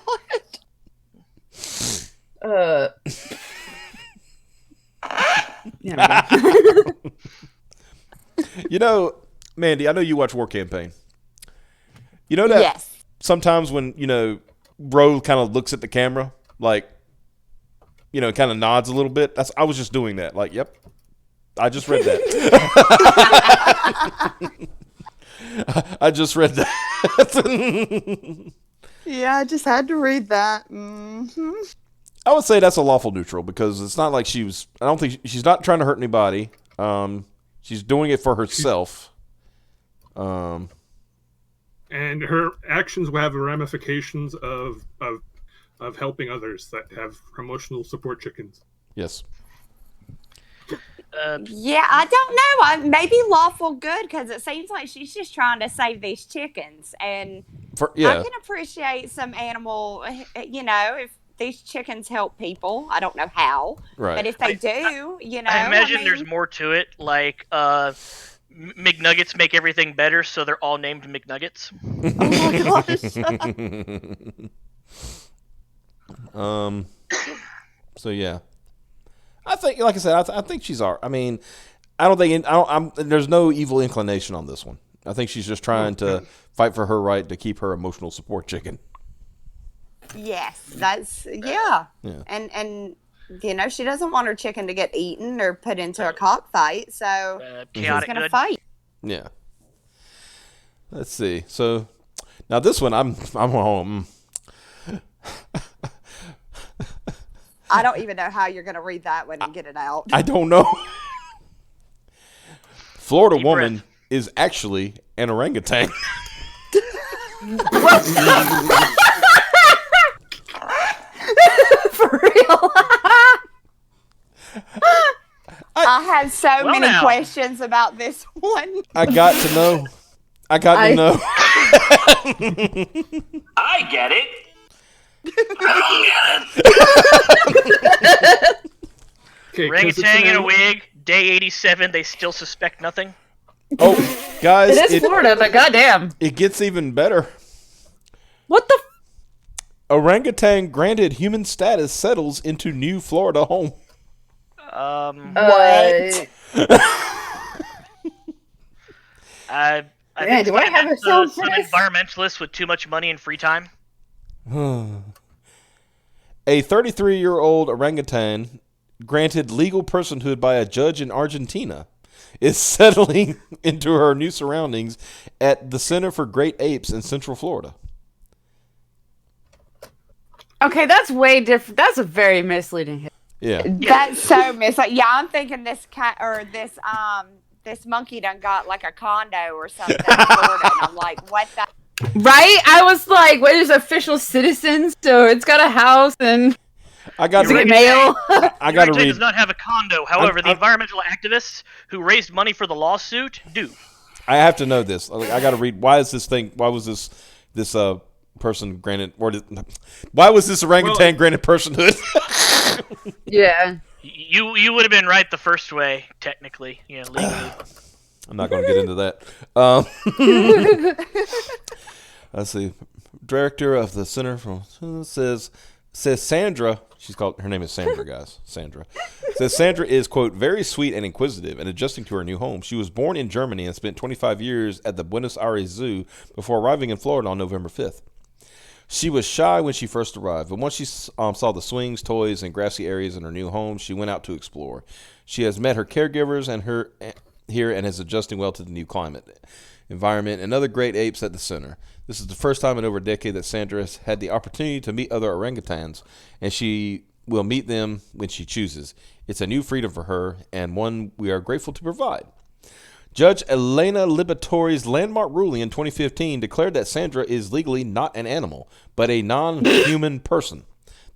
Mandy, I know you watch War Campaign. You know that yes. Sometimes when, Bro kind of looks at the camera, like, kind of nods a little bit. I was just doing that. Like, yep, I just read that. I just read that. Yeah, I just had to read that. Mm-hmm. I would say that's a lawful neutral because it's not like I don't think she's not trying to hurt anybody. She's doing it for herself. And her actions will have ramifications of helping others that have emotional support chickens. Yes. Yeah, I don't know. Maybe lawful good because it seems like she's just trying to save these chickens. And I can appreciate some animal, if these chickens help people. I don't know how. Right. But if they do, I imagine there's more to it. Like, McNuggets make everything better, so they're all named McNuggets. Oh my gosh. So yeah, I think, like I said, I think she's I mean, there's no evil inclination on this one. I think she's just trying to fight for her right to keep her emotional support chicken. Yes, that's yeah. And she doesn't want her chicken to get eaten or put into a cockfight, so she's gonna fight. Yeah. Let's see. So now this one, I'm home. I don't even know how you're gonna read that one and get it out. I don't know. Florida woman is actually an orangutan. For real. I have so many questions about this one. I got to know. I get it. I don't get it. Okay, 'cause it's Orangutan in a an- wig, day 87, they still suspect nothing. Oh, guys, It is Florida, but goddamn. it gets even better. What the? Orangutan granted human status settles into new Florida home. What? I Man, think do I have a that's, sound for some this? environmentalists with too much money and free time. A 33-year-old orangutan, granted legal personhood by a judge in Argentina, is settling into her new surroundings at the Center for Great Apes in Central Florida. Okay, that's way different. That's a very misleading hit. Yeah. That's so yeah, I'm thinking this cat or this monkey done got like a condo or something in Florida, and I'm like, what the? Right? I was like, what is official citizen? So it's got a house and I got does it to get read. mail? I got to Orangutan read. does not have a condo. However, the I'm- environmental activists who raised money for the lawsuit do. I have to know this. I got to read. Why is this thing? Why was this person granted? Why was this orangutan granted personhood? Yeah. You would have been right the first way, technically, legally. I'm not going to get into that. Let's see. Director of the Center from says Sandra. Her name is Sandra, guys. Sandra says Sandra is, quote, very sweet and inquisitive and adjusting to her new home. She was born in Germany and spent 25 years at the Buenos Aires Zoo before arriving in Florida on November 5th. She was shy when she first arrived, but once she saw the swings, toys, and grassy areas in her new home, she went out to explore. She has met her caregivers here and is adjusting well to the new climate, environment, and other great apes at the center. This is the first time in over a decade that Sandra has had the opportunity to meet other orangutans, and she will meet them when she chooses. It's a new freedom for her, and one we are grateful to provide. Judge Elena Liberatori's landmark ruling in 2015 declared that Sandra is legally not an animal, but a non-human person,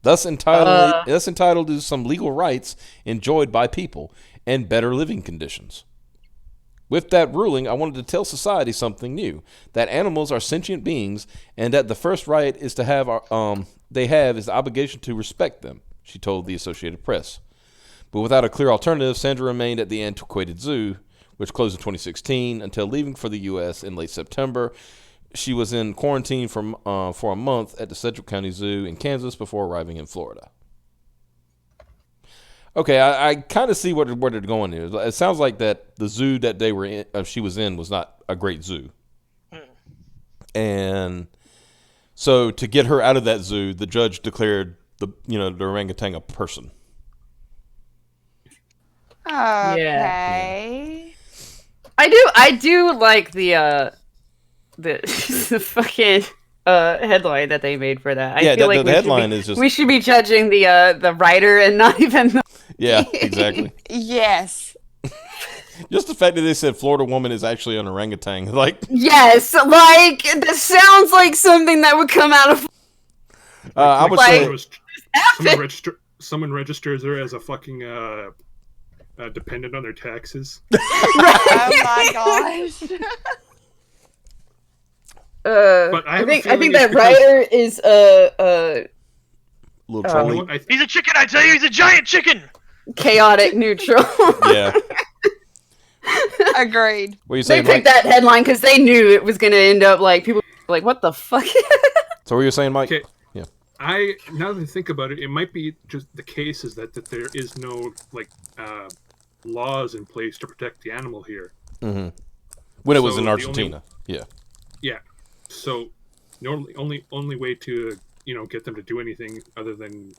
thus entitled to some legal rights enjoyed by people and better living conditions. With that ruling, I wanted to tell society something new, that animals are sentient beings and that the first right is to have they have is the obligation to respect them, she told the Associated Press. But without a clear alternative, Sandra remained at the antiquated zoo, which closed in 2016, until leaving for the U.S. in late September. She was in quarantine for a month at the Sedgwick County Zoo in Kansas before arriving in Florida. Okay, I kind of see where they're going here. It sounds like that the zoo that they were in, she was in, was not a great zoo, and so to get her out of that zoo, the judge declared the orangutan a person. Okay. I do like the the fucking headline that they made for that. I feel like the headline is just we should be judging the writer and not even the yeah, exactly. Yes. Just the fact that they said Florida woman is actually an orangutan, like yes, like this sounds like something that would come out of. I would say someone registers her as a fucking dependent on their taxes. Oh my gosh. But I think think that writer is a little trolly. He's a chicken, I tell you, he's a giant chicken! chaotic neutral. Yeah. Agreed. What are you They saying, picked Mike? that headline because they knew it was going to end up like people were like, what the fuck? So what were you saying, Mike? Okay. Yeah. Now that I think about it, it might be just the case is that there is no laws in place to protect the animal here. Mm-hmm. When it was So in the Argentina. Yeah. Yeah. So normally only way to get them to do anything other than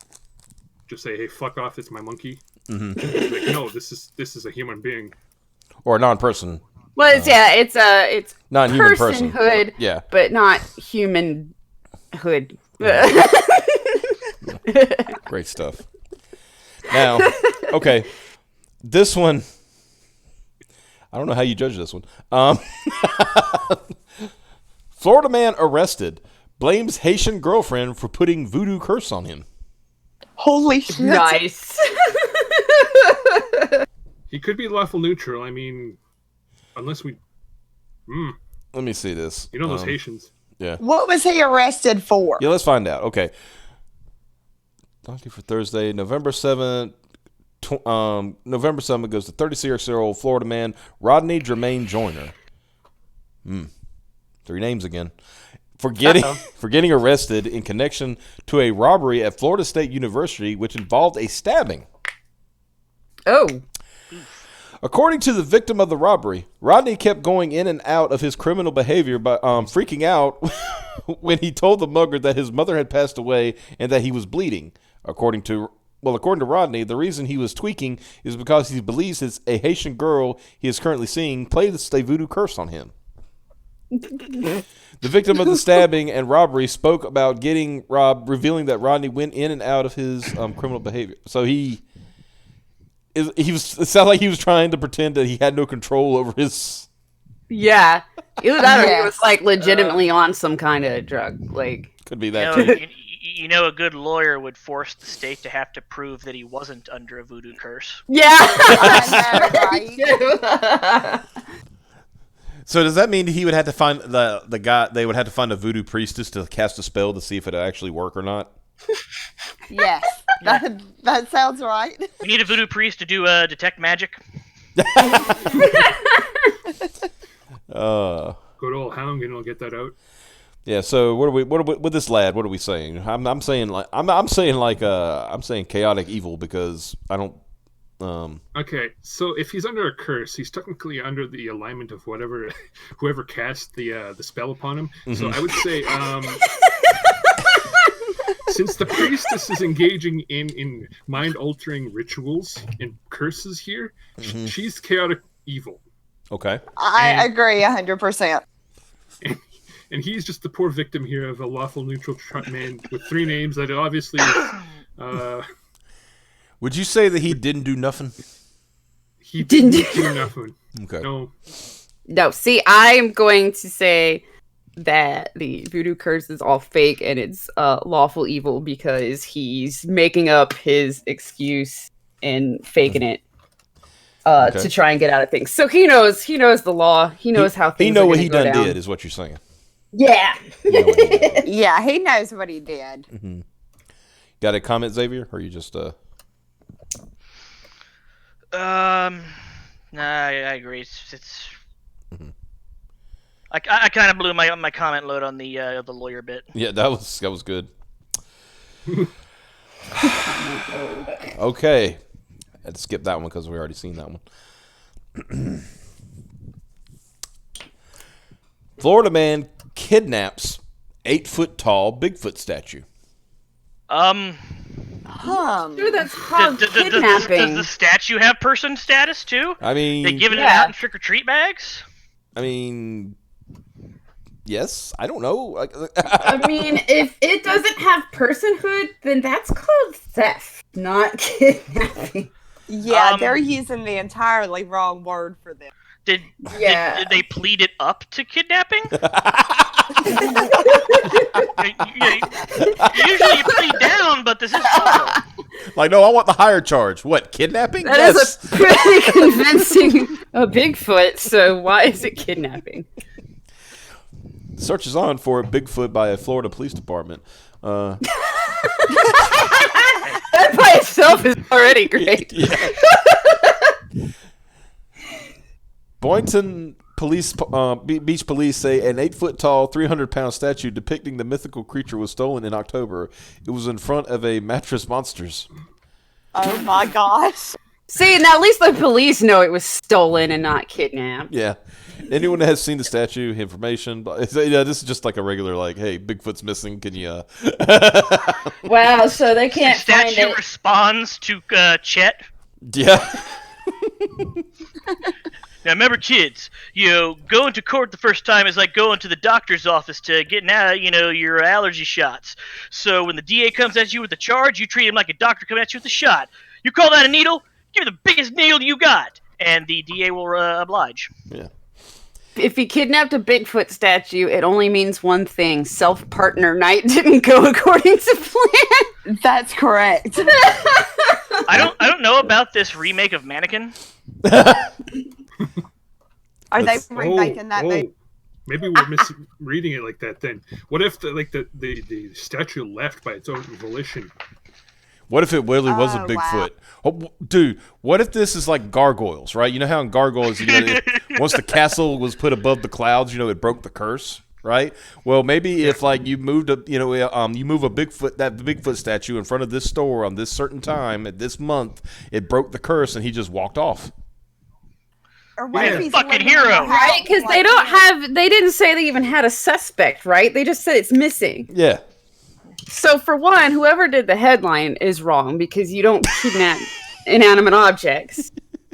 just say, hey, fuck off, it's my monkey. Mm-hmm. Like, no, this is a human being. Or a non-person. Well, it's Non-human person. personhood, Yeah. but not humanhood. Great stuff. Now, okay, this one, I don't know how you judge this one. Florida man arrested, blames Haitian girlfriend for putting voodoo curse on him. Holy shit. Nice. He could be lawful neutral. I mean, unless we. Let me see this. You know those Haitians. Yeah. What was he arrested for? Yeah, let's find out. Okay. Donkey for Thursday, November 7th. November 7th goes to 36-year-old Florida man Rodney Jermaine Joyner. 3 names again. For getting arrested in connection to a robbery at Florida State University, which involved a stabbing. Oh. According to the victim of the robbery, Rodney kept going in and out of his criminal behavior by freaking out when he told the mugger that his mother had passed away and that he was bleeding. According to Rodney, the reason he was tweaking is because he believes a Haitian girl he is currently seeing played a voodoo curse on him. The victim of the stabbing and robbery spoke about getting robbed, revealing that Rodney went in and out of his criminal behavior. So it sounded like he was trying to pretend that he had no control over his. Yeah, either that or he was like legitimately on some kind of drug. Like, could be that too. You know, a good lawyer would force the state to have to prove that he wasn't under a voodoo curse. Yeah. I know, right? So does that mean he would have to find the guy? They would have to find a voodoo priestess to cast a spell to see if it actually work or not. Yes, that sounds right. We need a voodoo priest to do detect magic. Go to old Hound and I'll get that out. Yeah. So what are we with this lad? What are we saying? I'm saying chaotic evil because I don't. Okay, so if he's under a curse, he's technically under the alignment of whoever cast the spell upon him. Mm-hmm. So I would say, since the priestess is engaging in mind-altering rituals and curses here, she's chaotic evil. Okay. I agree 100%. And he's just the poor victim here of a lawful neutral man with 3 names that obviously Would you say that he didn't do nothing? He didn't do nothing. Okay. No, see, I'm going to say that the voodoo curse is all fake and it's lawful evil because he's making up his excuse and faking it to try and get out of things. So he knows the law. He knows how things. He know are what he done down. did is what you're saying. Yeah. Yeah, he knows what he did. Mm-hmm. Got a comment, Xavier? Or are you just Nah, I agree. It's I kind of blew my comment load on the lawyer bit. Yeah, that was good. Okay, I had to skip that one because we already seen that one. Florida man kidnaps 8-foot-tall Bigfoot statue. Dude, that's called kidnapping. Does the statue have person status too? I mean, they giving it out in trick-or-treat bags? I mean, yes. I don't know. I mean, if it doesn't have personhood, then that's called theft, not kidnapping. Yeah, they're using the entirely wrong word for them. Did they plead it up to kidnapping? Usually you plead down, but this is awful. Like, no, I want the higher charge. What, kidnapping? That is a pretty convincing Bigfoot, so why is it kidnapping? Search is on for a Bigfoot by a Florida police department. That by itself is already great. Yeah. Boynton Police, Beach Police say an 8-foot-tall, 300-pound statue depicting the mythical creature was stolen in October. It was in front of a Mattress Monsters. Oh my gosh. See, now at least the police know it was stolen and not kidnapped. Yeah. Anyone that has seen the statue, information, but yeah, this is just like a regular, like, hey, Bigfoot's missing. Can you? Wow, so they can't the find statue it. responds to Chet. Yeah. Now remember, kids, going to court the first time is like going to the doctor's office to get your allergy shots. So when the DA comes at you with a charge, you treat him like a doctor coming at you with a shot. You call that a needle? Give me the biggest needle you got, and the DA will oblige. Yeah. If he kidnapped a Bigfoot statue, it only means one thing: self-partner night didn't go according to plan. That's correct. I don't know about this remake of Mannequin. Are they remaking that movie? Maybe we're misreading it like that. Then what if the statue left by its own volition? What if it really was a Bigfoot? Wow. Oh, dude, what if this is like gargoyles, right? You know how in gargoyles, once the castle was put above the clouds, it broke the curse, right? Well, maybe if like you moved you move a Bigfoot statue in front of this store on this certain time at this month, it broke the curse and he just walked off. Or what if he's fucking hero, right? Because they didn't say they even had a suspect, right? They just said it's missing. Yeah. So for one, whoever did the headline is wrong because you don't kidnap inanimate objects.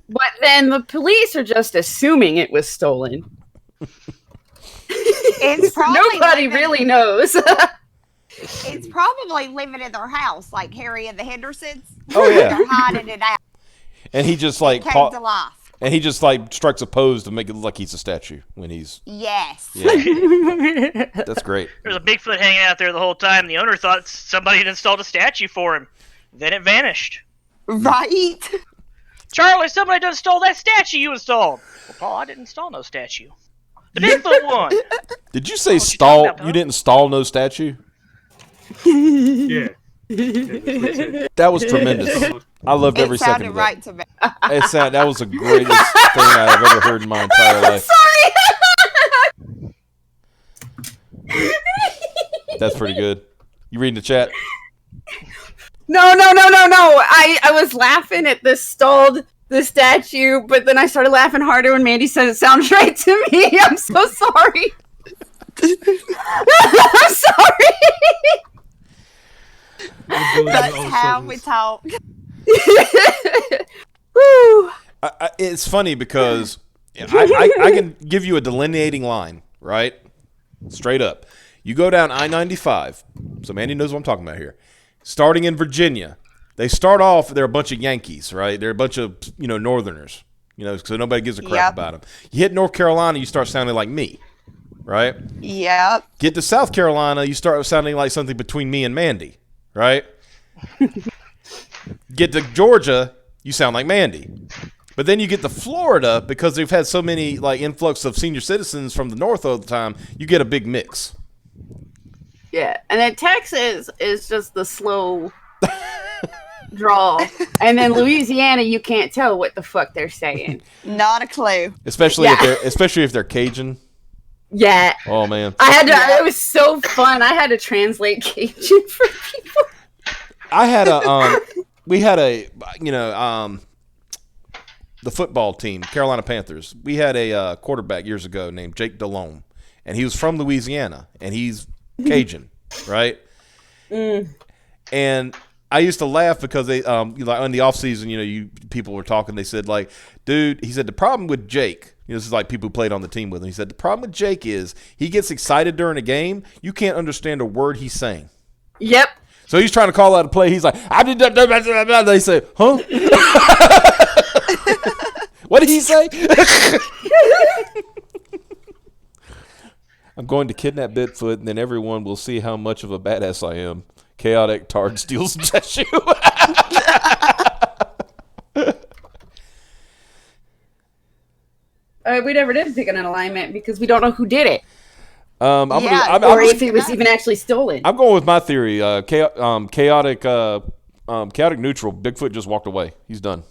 But then the police are just assuming it was stolen. It's probably Nobody really knows. It's probably living in their house, like Harry and the Hendersons. Oh yeah. They're hiding it out. And he just like came to life. And he just like strikes a pose to make it look like he's a statue when he's. Yes. Yeah. That's great. There's a Bigfoot hanging out there the whole time. The owner thought somebody had installed a statue for him. Then it vanished. Right. Charlie, somebody done stole that statue you installed. Well, Paul, I didn't install no statue. The Bigfoot one. Did you say stall? You didn't install no statue? Yeah. That was tremendous. I loved every second of that. Right to me. That was the greatest thing I've ever heard in my entire life. Sorry. That's pretty good. You reading the chat? No. I was laughing at the statue, but then I started laughing harder when Mandy said it sounds right to me. I'm so sorry. I'm sorry. That's how we talk. It's funny because I can give you a delineating line, right? Straight up. You go down I-95, so Mandy knows what I'm talking about here. Starting in Virginia, they start off, they're a bunch of Yankees, right? They're a bunch of, Northerners, so nobody gives a crap about them. You hit North Carolina, you start sounding like me, right? Yep. Get to South Carolina, you start sounding like something between me and Mandy, right? Get to Georgia, you sound like Mandy. But then you get to Florida, because they've had so many influx of senior citizens from the north all the time, you get a big mix. Yeah, and then Texas is just the slow drawl. And then Louisiana, you can't tell what the fuck they're saying. Not a clue. Especially if they're Cajun. Yeah. Oh man. It was so fun. I had to translate Cajun for people. We had the football team, Carolina Panthers. We had a quarterback years ago named Jake Delhomme, and he was from Louisiana, and he's Cajun, right? And I used to laugh because they, in the off season, people were talking. They said, dude, he said the problem with Jake. This is like people who played on the team with him. He said the problem with Jake is he gets excited during a game. You can't understand a word he's saying. Yep. So he's trying to call out a play. He's like, I did that. They say, huh? What did he say? I'm going to kidnap Bigfoot, and then everyone will see how much of a badass I am. Chaotic Tard steals the statue. We never did pick an alignment because we don't know who did it. Or if it was even actually stolen. I'm going with my theory. Chaotic neutral. Bigfoot just walked away. He's done.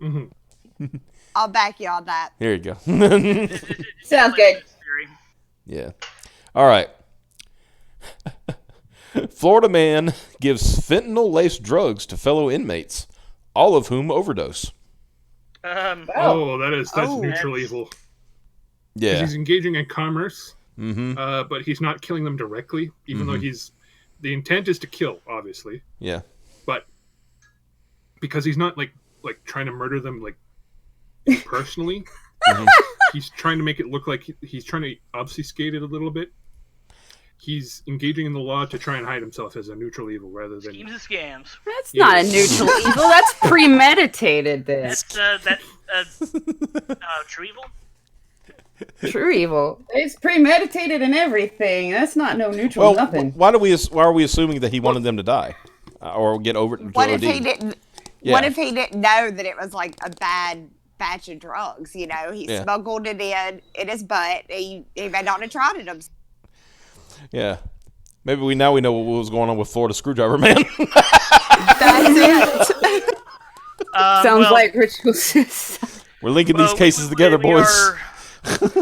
Mm-hmm. I'll back you on that. Here you go. Sounds good. Yeah. All right. Florida man gives fentanyl-laced drugs to fellow inmates, all of whom overdose. That's neutral evil. Yeah. He's engaging in commerce, mm-hmm. But he's not killing them directly, even though the intent is to kill, obviously. Yeah. But because he's not like trying to murder them personally, he's trying to make it look like he's trying to obfuscate it a little bit. He's engaging in the law to try and hide himself as a neutral evil rather than schemes and scams. That's not a neutral evil. That's premeditated. That's true evil. True evil. It's premeditated and everything. That's not no neutral nothing. Why are we assuming that he wanted them to die or get over? What if he didn't? Yeah. What if he didn't know that it was a bad batch of drugs. You know, he smuggled it in his butt. He may not have tried it himself. Yeah. Maybe we know what was going on with Florida Screwdriver Man. That's it. Sounds like ritual suicide. We're linking these cases together, boys.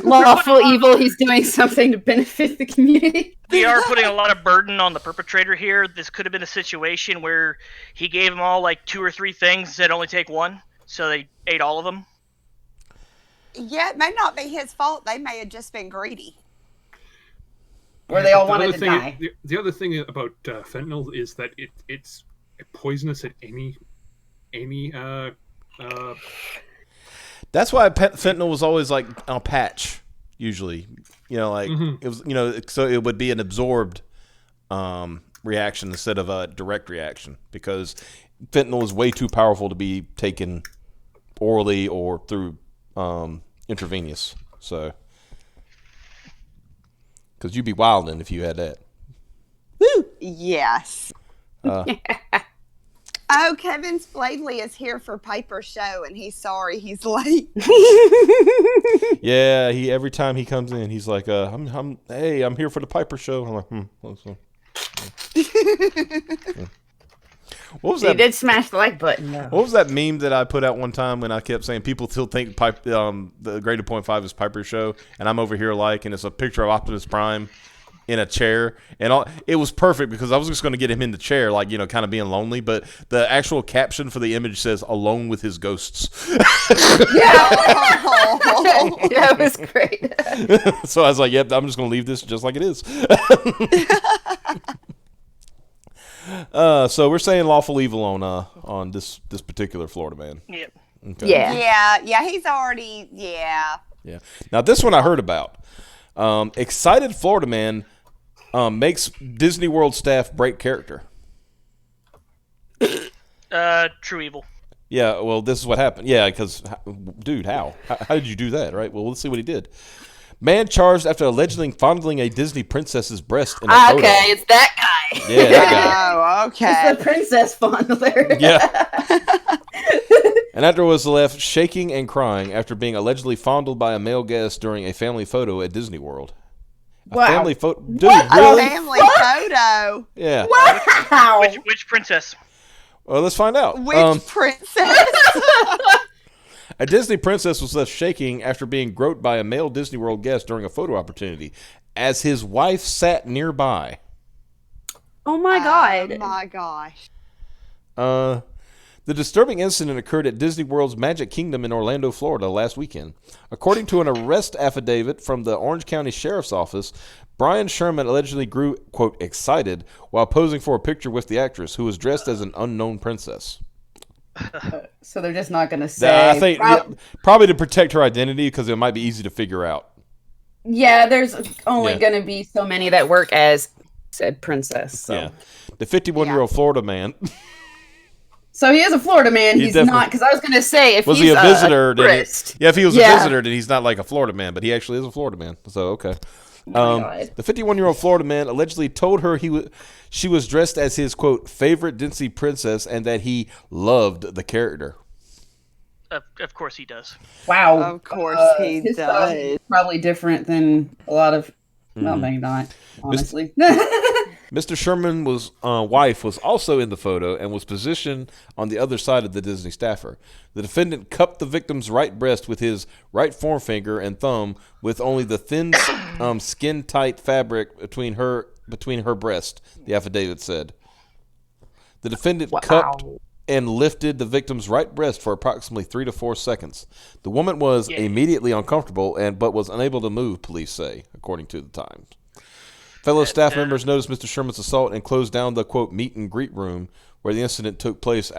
Lawful evil, he's doing something to benefit the community. We are putting a lot of burden on the perpetrator here. This could have been a situation where he gave them all like 2 or 3 things, said only take one, so they ate all of them. Yeah, it may not be his fault. They may have just been greedy. Or they all wanted to die. The other thing about fentanyl is that it's poisonous at any That's why fentanyl was always like a patch, usually. You know, like it was. You know, so it would be an absorbed reaction instead of a direct reaction, because fentanyl is way too powerful to be taken orally or through intravenous. So, because you'd be wilding if you had that. Woo! Yes. Oh, Kevin Spladley is here for Piper's show, and he's sorry he's late. Yeah, every time he comes in, he's like, I'm here for the Piper show. I'm like, What was that? He did smash the like button, though. What was that meme that I put out one time when I kept saying people still think the Greater Point 5 is Piper's show, and I'm over here and it's a picture of Optimus Prime in a chair, and it was perfect because I was just going to get him in the chair, like, you know, kind of being lonely, but the actual caption for the image says "alone with his ghosts." Yeah, it was great. So I was like, "Yep, I'm just going to leave this just like it is." So we're saying lawful evil on this particular Florida man. Yep. Okay. Yeah. He's already Yeah. Now this one I heard about. Excited Florida man makes Disney World staff break character. True evil. Yeah, well, this is what happened. Yeah, because, dude, how did you do that, right? Well, let's see what he did. Man charged after allegedly fondling a Disney princess's breast in a photo. Okay, it's that guy. Yeah, that guy. Oh, okay. It's the princess fondler. Yeah. And after was left shaking and crying after being allegedly fondled by a male guest during a family photo at Disney World. Wow. Family photo? Dude, What? really? A family photo. Yeah. Wow. Which princess? Well, let's find out. Which princess? A Disney princess was left shaking after being groped by a male Disney World guest during a photo opportunity as his wife sat nearby. Oh my god. Oh my gosh. The disturbing incident occurred at Disney World's Magic Kingdom in Orlando, Florida last weekend. According to an arrest affidavit from the Orange County Sheriff's Office, Brian Sherman allegedly grew, quote, excited while posing for a picture with the actress, who was dressed as an unknown princess. So they're just not going to say. I think probably to protect her identity, because it might be easy to figure out. Yeah, there's only going to be so many that work as said princess. So. Yeah. The 51-year-old Florida man. So he is a Florida man. He's not, because I was going to say, if was he's he a visitor? If he was a visitor, then he's not like a Florida man, but he actually is a Florida man. So, okay. The 51-year-old Florida man allegedly told her she was dressed as his, quote, favorite Disney princess, and that he loved the character. Of course he does. Wow. Of course he his does. style is probably different than a lot of. Well, maybe not. Honestly. Mr. Sherman's wife was also in the photo and was positioned on the other side of the Disney staffer. The defendant cupped the victim's right breast with his right forefinger and thumb, with only the thin, skin-tight fabric between her breast, the affidavit said. The defendant cupped and lifted the victim's right breast for approximately 3 to 4 seconds. The woman was immediately uncomfortable but was unable to move, police say, according to the Times. Fellow staff members noticed Mr. Sherman's assault and closed down the, quote, meet and greet room where the incident took place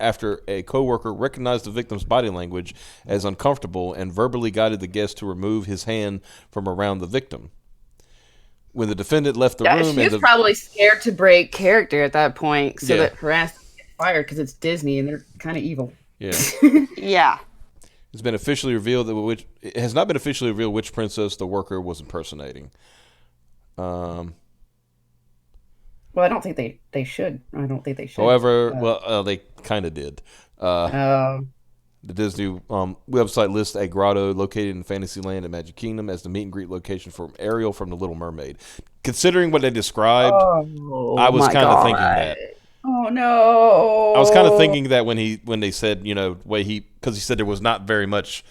after a coworker recognized the victim's body language as uncomfortable and verbally guided the guest to remove his hand from around the victim. When the defendant left the room... She was probably scared to break character at that point so that her ass would get fired, because it's Disney and they're kind of evil. Yeah. Yeah. It has not been officially revealed which princess the worker was impersonating. Well, I don't think they should. I don't think they should. However, they kind of did. They The Disney website lists a grotto located in Fantasyland and Magic Kingdom as the meet and greet location for Ariel from The Little Mermaid. Considering what they described, I was kind of thinking that. Oh no! I was kind of thinking that when they said, because he said there was not very much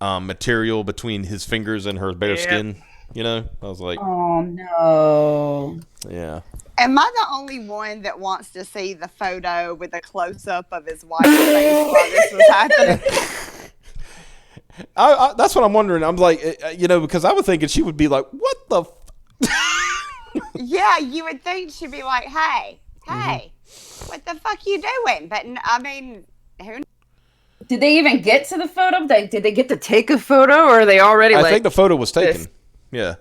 material between his fingers and her bare skin. I was like, oh no! Yeah. Am I the only one that wants to see the photo with a close up of his wife's face while this was happening? That's what I'm wondering. I'm like, because I was thinking she would be like, "What the?" Yeah, you would think she'd be like, "Hey, what the fuck you doing?" But I mean, who? Did they even get to the photo? Did they get to take a photo, or are they already? I think the photo was taken. Yeah,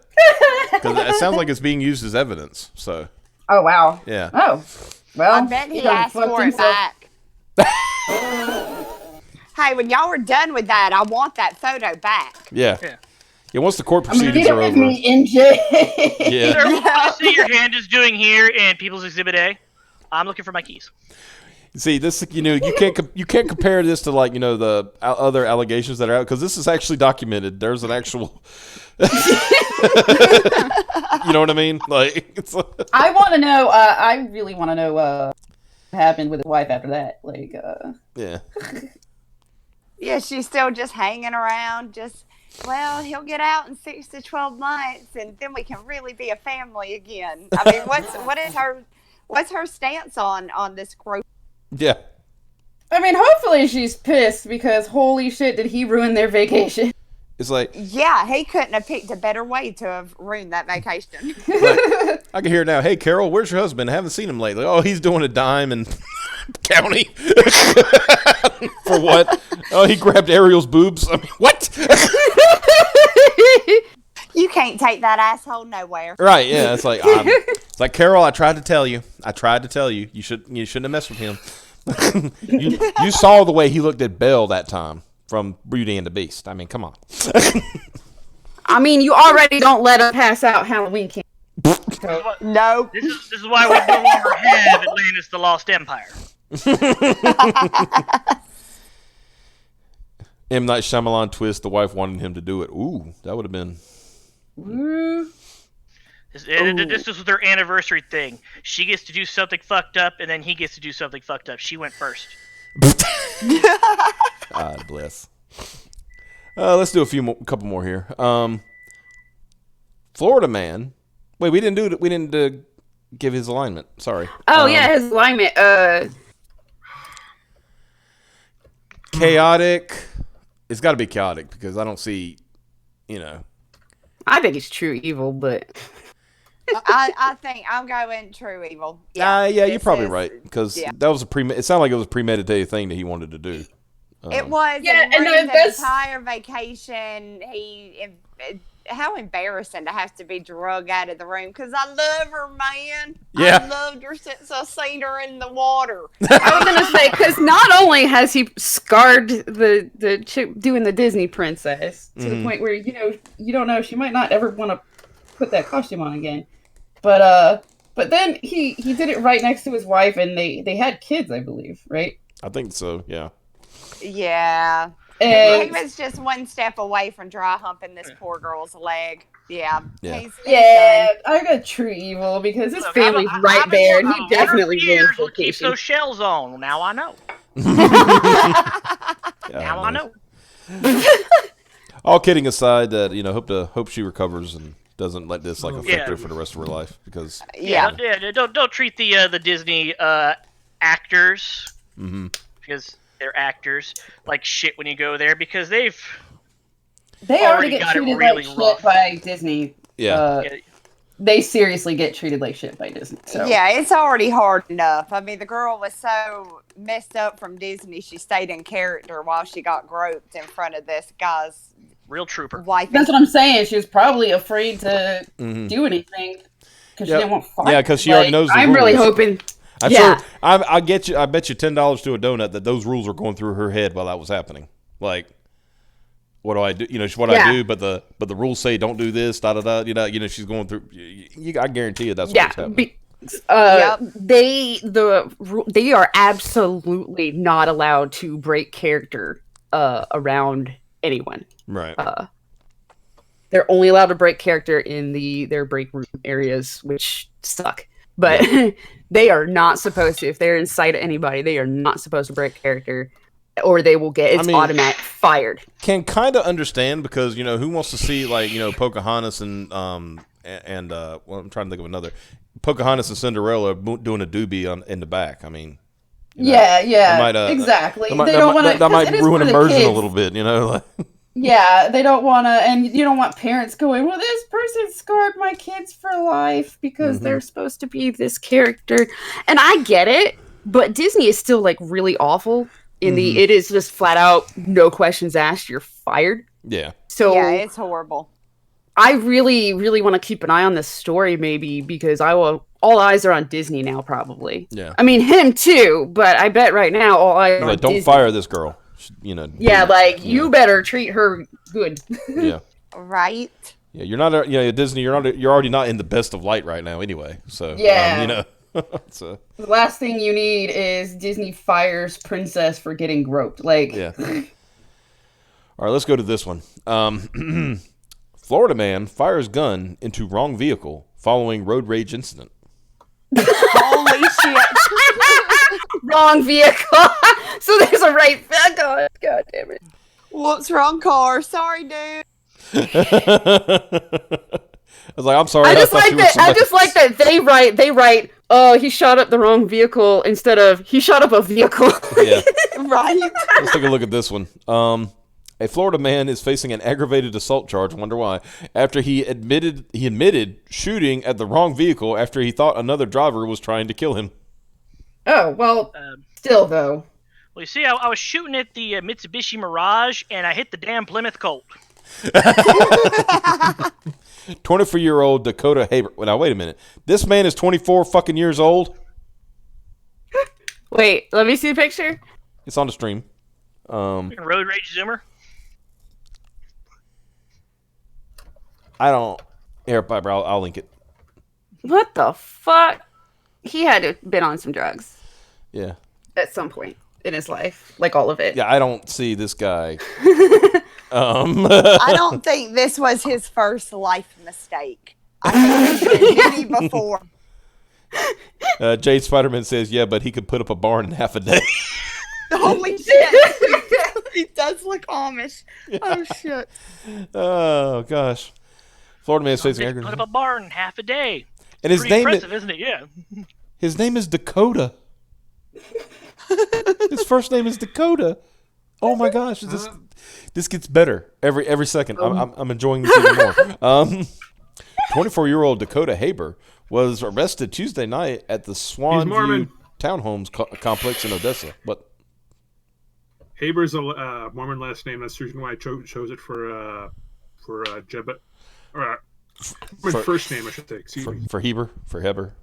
because it sounds like it's being used as evidence. So. Oh wow. Yeah. Oh. Well, I bet he asked for it back. Hey, when y'all were done with that, I want that photo back. Yeah. Once the court proceedings are over. Me in jail. Yeah. Sir, what do you see your hand is doing here in People's Exhibit A? I'm looking for my keys. See, this, you can't compare this to the other allegations that are out, because this is actually documented. There's an actual. You know what I mean? I want to know. I really want to know what happened with his wife after that. Yeah. Yeah, she's still just hanging around. He'll get out in 6 to 12 months, and then we can really be a family again. I mean, what's her stance on this group? Yeah. I mean, hopefully she's pissed, because holy shit, did he ruin their vacation? It's like, yeah, he couldn't have picked a better way to have ruined that vacation. I can hear now. Hey, Carol, where's your husband? I haven't seen him lately. Oh, he's doing a dime in county. For what? Oh, he grabbed Ariel's boobs. I mean, what? You can't take that asshole nowhere. Right? Yeah. It's like, Carol. I tried to tell you. You shouldn't have messed with him. you saw the way he looked at Belle that time from Beauty and the Beast. I mean, come on. I mean, you already don't let him pass out Halloween candy. No. This is why we no longer have Atlantis: The Lost Empire. M. Night Shyamalan twist. The wife wanted him to do it. Ooh, that would have been. This was their anniversary thing. She gets to do something fucked up, and then he gets to do something fucked up. She went first. God bless. Let's do couple more here. Florida man. Wait, we didn't give his alignment. Sorry. Oh yeah, his alignment. Chaotic. It's got to be chaotic, because I don't see. I think it's true evil, but. I think I'm going true evil. Yeah, you're probably right, because that was it sounded like it was a premeditated thing that he wanted to do. It was. Yeah, and the entire vacation, how embarrassing to have to be drug out of the room, because I love her, man. Yeah. I loved her since I seen her in the water. I was gonna say, because not only has he scarred the chick doing the Disney princess to the point where you don't know, she might not ever want to put that costume on again, but then he did it right next to his wife, and they had kids, I believe, right? I think so. Yeah. Yeah. And he was just one step away from dry humping this poor girl's leg. Yeah. Yeah. He's I got true evil, because his family's right there, and he definitely years will ruined keep vacation. those shells on. Now I know. Now I know. All kidding aside, that hope she recovers and doesn't let this affect her for the rest of her life, because Don't treat the Disney actors because they're actors like shit when you go there, because they already get got it treated really like rough. shit by Disney. Yeah. They seriously get treated like shit by Disney. So. Yeah, it's already hard enough. I mean, the girl was so messed up from Disney, she stayed in character while she got groped in front of this guy's real trooper wife. That's what I'm saying. She was probably afraid to do anything because she didn't want to fight. Yeah, because she already knows the I'm rules. really hoping. I'm sure. I bet you $10 to a donut that those rules were going through her head while that was happening. Like, what do I do? I do, but the rules say don't do this. Da da da. She's going through. I guarantee you that's what's happening. They are absolutely not allowed to break character around anyone. Right. They're only allowed to break character in their break room areas, which suck. But they are not supposed to. If they're in sight of anybody, they are not supposed to break character, or they will get automatic fired. Can kind of understand because who wants to see like Pocahontas and well, I'm trying to think of another Pocahontas and Cinderella doing a doobie in the back. I mean. Exactly. They don't want to. That might ruin immersion a little bit, Like. Yeah, they don't want to, and you don't want parents going, well, this person scarred my kids for life because they're supposed to be this character. And I get it, but Disney is still, like, really awful in it is just flat out, no questions asked, you're fired. Yeah. So yeah, it's horrible. I really, really want to keep an eye on this story, maybe, because all eyes are on Disney now, probably. Yeah. I mean, him too, but I bet right now all eyes are on Don't Disney. fire this girl. Yeah, you better treat her good. Yeah. Right. Yeah, you're not. Disney. You're already not in the best of light right now, anyway. So The last thing you need is Disney fires princess for getting groped. Yeah. All right, let's go to this one. Florida man fires gun into wrong vehicle following road rage incident. Holy shit. Wrong vehicle. So there's a right vehicle. God damn it. Whoops, wrong car. Sorry, dude. I was like, I'm sorry. I just like that they write, oh, he shot up the wrong vehicle instead of he shot up a vehicle. Yeah. Right. Let's take a look at this one. A Florida man is facing an aggravated assault charge. Wonder why? After he admitted shooting at the wrong vehicle after he thought another driver was trying to kill him. Oh well, still though. Well, you see, I was shooting at the Mitsubishi Mirage, and I hit the damn Plymouth Colt. 24-year-old Dakota Haber. Now wait a minute. This man is 24 fucking years old. Wait, let me see the picture. It's on the stream. Road Rage Zoomer. I don't. Here, Piper, I'll link it. What the fuck? He had to have been on some drugs. Yeah. At some point in his life, like all of it. Yeah, I don't see this guy. I don't think this was his first life mistake. I think he's been hitty before. Jade Spider-Man says, yeah, but he could put up a barn in half a day. Holy shit. He does look Amish. Yeah. Oh, shit. Oh, gosh. Florida man is facing put up a barn in half a day. And his Pretty name impressive, isn't it? Yeah. His name is Dakota. His first name is Dakota. Oh my gosh, this gets better every second. I'm enjoying this even more. 24-year-old Dakota Haber was arrested Tuesday night at the Swan View Townhomes complex in Odessa. But Haber's a Mormon last name. That's the reason why I chose it for Jebet. Or first name, I should say. Excuse me. For Heber,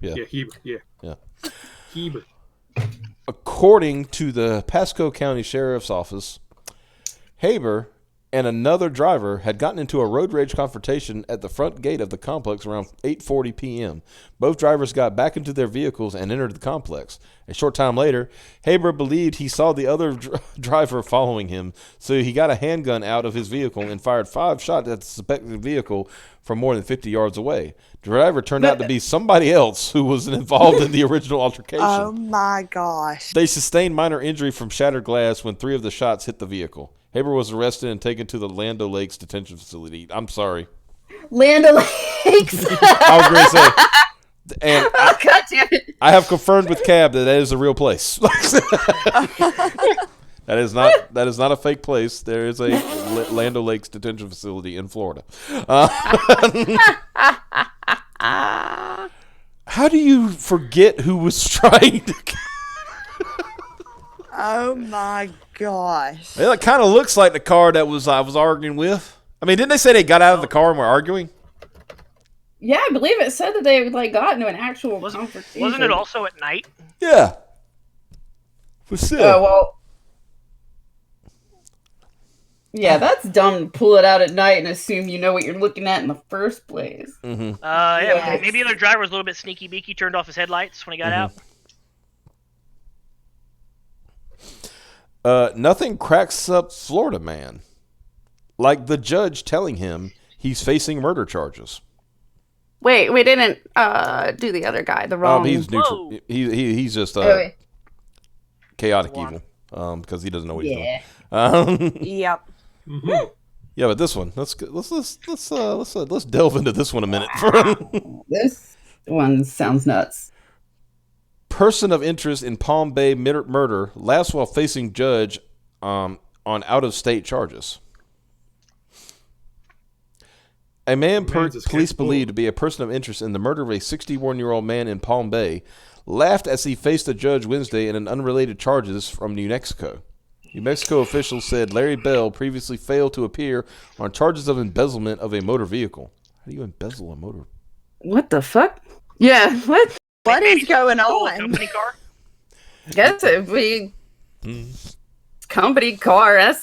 yeah. Yeah, Heber. Yeah. Heber. According to the Pasco County Sheriff's Office, Haber and another driver had gotten into a road rage confrontation at the front gate of the complex around 8:40 p.m. Both drivers got back into their vehicles and entered the complex. A short time later, Haber believed he saw the other driver following him, so he got a handgun out of his vehicle and fired 5 shots at the suspected vehicle from more than 50 yards away. The driver turned out to be somebody else who was involved in the original altercation. Oh my gosh. They sustained minor injury from shattered glass when 3 of the shots hit the vehicle. Haber was arrested and taken to the Land O'Lakes detention facility. I'm sorry. Land O'Lakes. I was going to say. And God damn it. I have confirmed with Cab that is a real place. That is not a fake place. There is a Land O'Lakes detention facility in Florida. How do you forget who was trying to? Oh my gosh. It kind of looks like the car that I was arguing with. I mean, didn't they say they got out of the car and were arguing? Yeah, I believe it said that they got into an actual confrontation. Wasn't it also at night? Yeah. For sure. Oh, well. Yeah, that's dumb to pull it out at night and assume you know what you're looking at in the first place. Mm-hmm. Yeah, maybe the other driver was a little bit sneaky beaky, turned off his headlights when he got out. Nothing cracks up Florida man like the judge telling him he's facing murder charges. Wait, we didn't do the other guy. The wrong. He's neutral. He's just chaotic evil. Because he doesn't know what he's doing. Yep. Mm-hmm. Yeah, but this one, let's delve into this one a minute. This one sounds nuts. Person of interest in Palm Bay murder laughs while facing judge on out-of-state charges. A man police believe to be a person of interest in the murder of a 61-year-old man in Palm Bay laughed as he faced a judge Wednesday in an unrelated charges from New Mexico. New Mexico officials said Larry Bell previously failed to appear on charges of embezzlement of a motor vehicle. How do you embezzle a motor? What the fuck? Yeah, what? What is going on? Company car? Guess if we company car.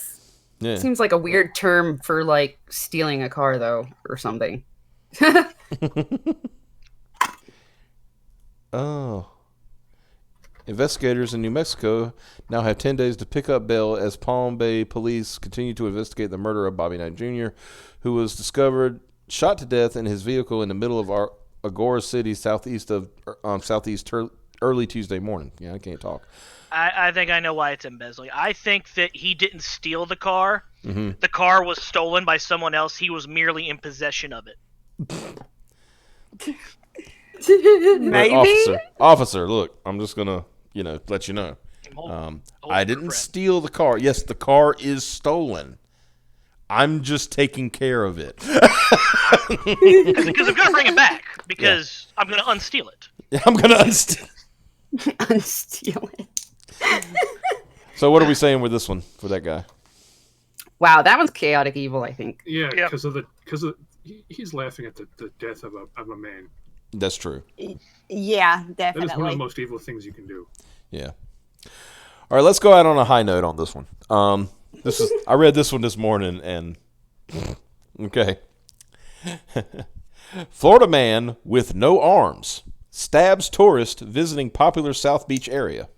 Yeah. Seems like a weird term for like stealing a car though, or something. Oh. Investigators in New Mexico now have 10 days to pick up Bell as Palm Bay police continue to investigate the murder of Bobby Knight Jr., who was discovered shot to death in his vehicle in the middle of Agora City, southeast early Tuesday morning. Yeah, I can't talk. I think I know why it's embezzling. I think that he didn't steal the car. Mm-hmm. The car was stolen by someone else. He was merely in possession of it. Maybe? Officer, look, I'm just going to, let you know. I didn't steal the car. Yes, the car is stolen. I'm just taking care of it. Because I'm going to bring it back. Because I'm going to unsteal it. I'm going to unsteal Unsteal it. So what are we saying with this one for that guy? Wow, that was chaotic evil, I think. Yeah, because he's laughing at the death of a man. That's true. Yeah, definitely. That is one of the most evil things you can do. Yeah. All right, let's go out on a high note on this one. I read this one this morning, and okay. Florida man with no arms stabs tourist visiting popular South Beach area.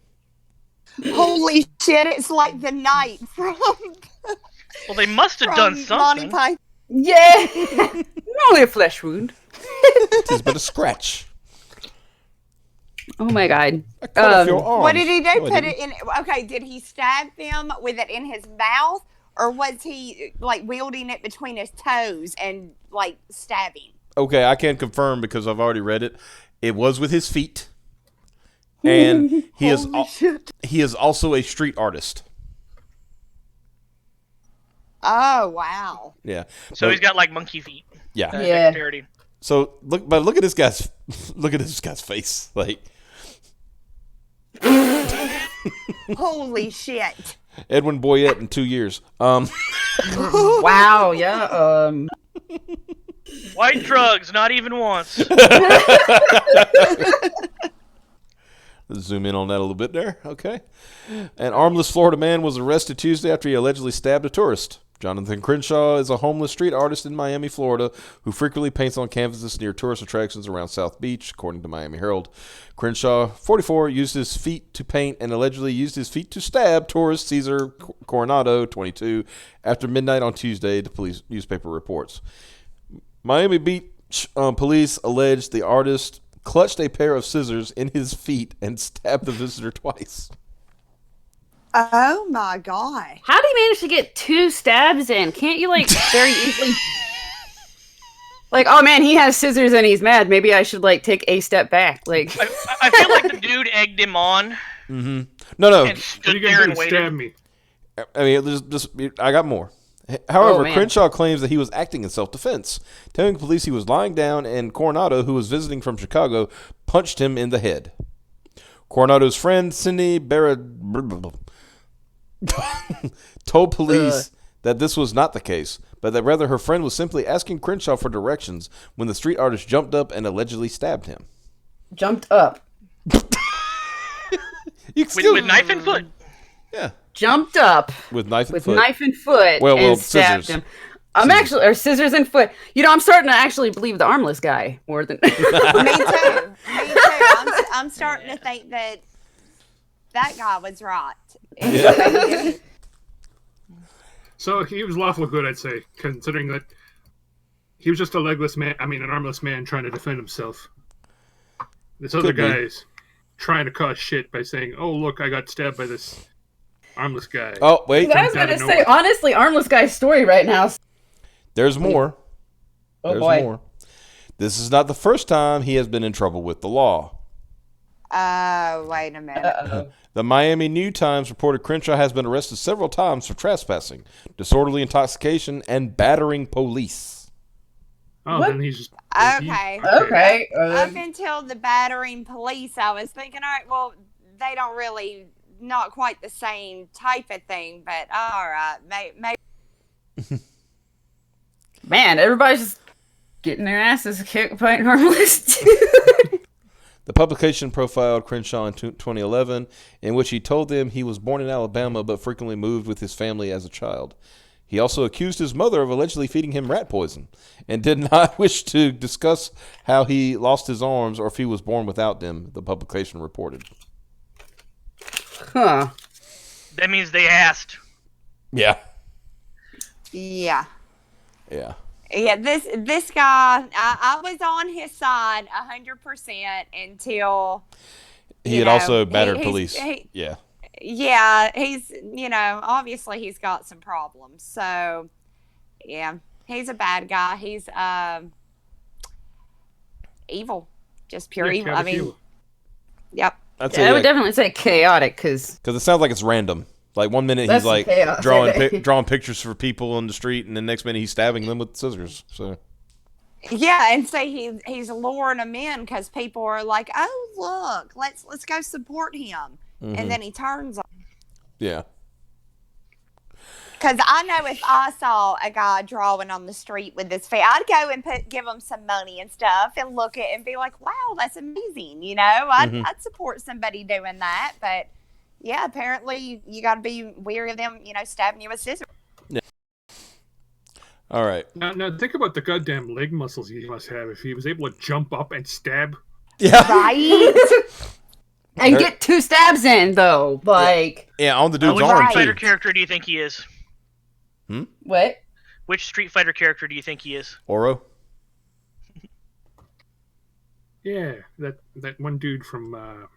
Holy shit! It's like the night from. Well, they must have done Monty something. Python. Yeah, only a flesh wound. It is but a scratch. Oh my god! I cut off your arm. What did he do? No, Put it in. Okay, did he stab them with it in his mouth, or was he like wielding it between his toes and like stabbing? Okay, I can't confirm because I've already read it. It was with his feet, and he is also a street artist. Oh wow! Yeah. So he's got like monkey feet. Yeah. Dexterity. So look at this guy's face. Like, Holy shit! Edwin Boyette in 2 years. Wow, yeah. White drugs, not even once. Zoom in on that a little bit there. Okay. An armless Florida man was arrested Tuesday after he allegedly stabbed a tourist. Jonathan Crenshaw is a homeless street artist in Miami, Florida, who frequently paints on canvases near tourist attractions around South Beach, according to Miami Herald. Crenshaw, 44, used his feet to paint and allegedly used his feet to stab tourist Cesar Coronado, 22, after midnight on Tuesday, the police newspaper reports. Miami Beach police alleged the artist clutched a pair of scissors in his feet and stabbed the visitor twice. Oh my god! How do you manage to get 2 stabs in? Can't you like very easily? Like, oh man, he has scissors and he's mad. Maybe I should like take a step back. Like, I feel like the dude egged him on. Mm-hmm. No. And stood there and waited. Stab me. I mean, I got more. However, man. Crenshaw claims that he was acting in self-defense, telling police he was lying down and Coronado, who was visiting from Chicago, punched him in the head. Coronado's friend, Cindy told police that this was not the case, but that rather her friend was simply asking Crenshaw for directions when the street artist jumped up and allegedly stabbed him. jumped up. With knife and foot. Yeah. Jumped up. With knife and with foot. knife and foot Well, and stabbed scissors. him. Or scissors and foot. You know, I'm starting to actually believe the armless guy more than. Me too. I'm starting to think that that guy was right. Yeah. So he was lawful good, I'd say, considering that he was just a legless man. I mean, an armless man trying to defend himself. This other guy's trying to cause shit by saying, "Oh, look, I got stabbed by this armless guy." Oh, wait. I was going to say, honestly, armless guy's story right now. There's more. Oh, There's boy. more. This is not the first time he has been in trouble with the law. Wait a minute. Uh-oh. The Miami New Times reported Crenshaw has been arrested several times for trespassing, disorderly intoxication, and battering police. Oh, What? then he's just Okay. Okay. Up until the battering police, I was thinking, all right, well, they don't really, not quite the same type of thing, but all right, maybe. Man, everybody's just getting their asses kicked by an armless dude. The publication profiled Crenshaw in 2011, in which he told them he was born in Alabama but frequently moved with his family as a child. He also accused his mother of allegedly feeding him rat poison and did not wish to discuss how he lost his arms or if he was born without them, the publication reported. Huh. That means they asked. Yeah. Yeah. Yeah. Yeah, this guy, I was on his side 100% until He had also battered police. Yeah. Yeah, he's, obviously he's got some problems. So, yeah, he's a bad guy. He's evil, just pure evil. I mean, evil. yep. I'd I say, would definitely say chaotic, because it sounds like it's random. Like 1 minute That's he's like chaos. drawing pictures for people on the street, and the next minute he's stabbing them with scissors. So Yeah, and say he's luring them in because people are like, "Oh, look, let's go support him," and then he turns on. yeah. Because I know if I saw a guy drawing on the street with his feet, I'd go and give him some money and stuff and look at it and be like, "Wow, that's amazing," I'd support somebody doing that, but. Yeah, apparently you got to be wary of them, stabbing you with scissors. Yeah. All right. Now think about the goddamn leg muscles he must have if he was able to jump up and stab. Yeah. Right? and get 2 stabs in, though. Like, Yeah, on the dude's Which arm Street Fighter too. character do you think he is? what? Which Street Fighter character do you think he is? Oro. Yeah, that one dude from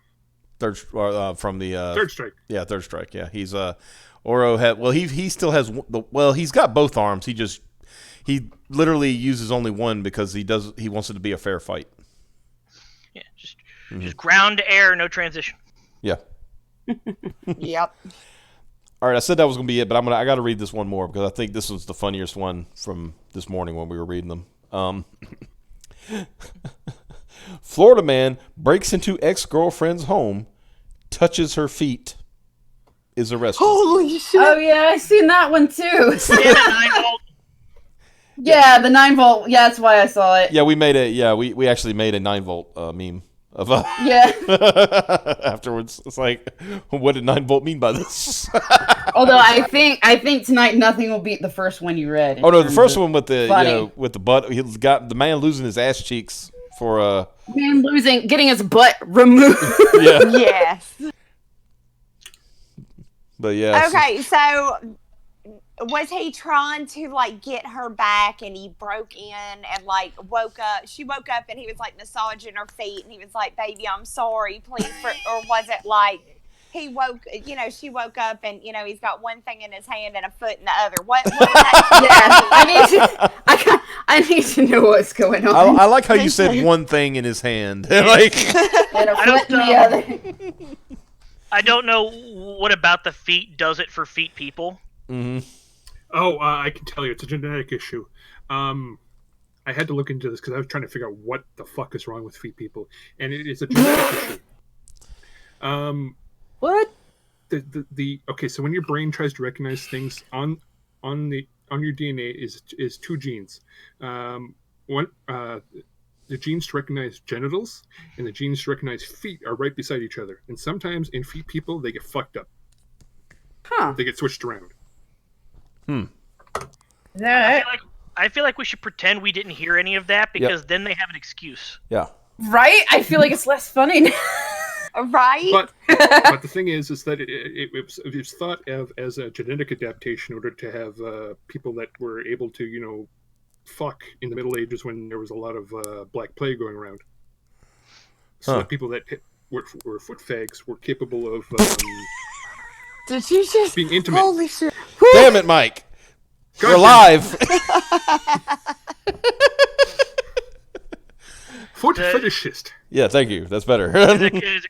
From the Third Strike. Yeah, Third Strike. Yeah, he's Oro had. Well, he still has. He's got both arms. He literally uses only one because he wants it to be a fair fight. Yeah, just ground to air, no transition. Yeah. Yep. All right, I said that was gonna be it, but I got to read this one more because I think this was the funniest one from this morning when we were reading them. Florida man breaks into ex-girlfriend's home, touches her feet, is arrested. Holy shit. Oh, yeah, I seen that one, too. Yeah, 9-volt. Yeah, the 9-volt. Yeah, that's why I saw it. Yeah, we actually made a 9-volt meme of Yeah. afterwards. It's like, what did 9-volt mean by this? Although I think tonight nothing will beat the first one you read. Oh no, the first one with the funny. with the butt. He's got the man losing his ass cheeks for man getting his butt removed. yeah. Yes. But yeah. Okay, so was he trying to get her back and he broke in and woke up? She woke up and he was massaging her feet and he was like, "Baby, I'm sorry, please." Or was it he woke, she woke up and he's got one thing in his hand and a foot in the other. What is that? Yeah, I need to know what's going on. I like how you said one thing in his hand. And a foot in the other. I don't know what about the feet does it for feet people. Mm-hmm. Oh, I can tell you, it's a genetic issue. I had to look into this because I was trying to figure out what the fuck is wrong with feet people, and it is a genetic issue. What? Okay, so when your brain tries to recognize things on your DNA is 2 genes. One, the genes to recognize genitals and the genes to recognize feet are right beside each other, and sometimes in feet people they get fucked up. Huh? They get switched around. I feel like we should pretend we didn't hear any of that because then they have an excuse. Yeah. Right? I feel like it's less funny now. Right? But the thing is that it was thought of as a genetic adaptation in order to have people that were able to, fuck in the Middle Ages when there was a lot of Black Plague going around. So that people that were foot fags were capable of Did you just being intimate. Holy shit! Damn it, Mike. We're live. Foot fetishist. Yeah, thank you. That's better. It's a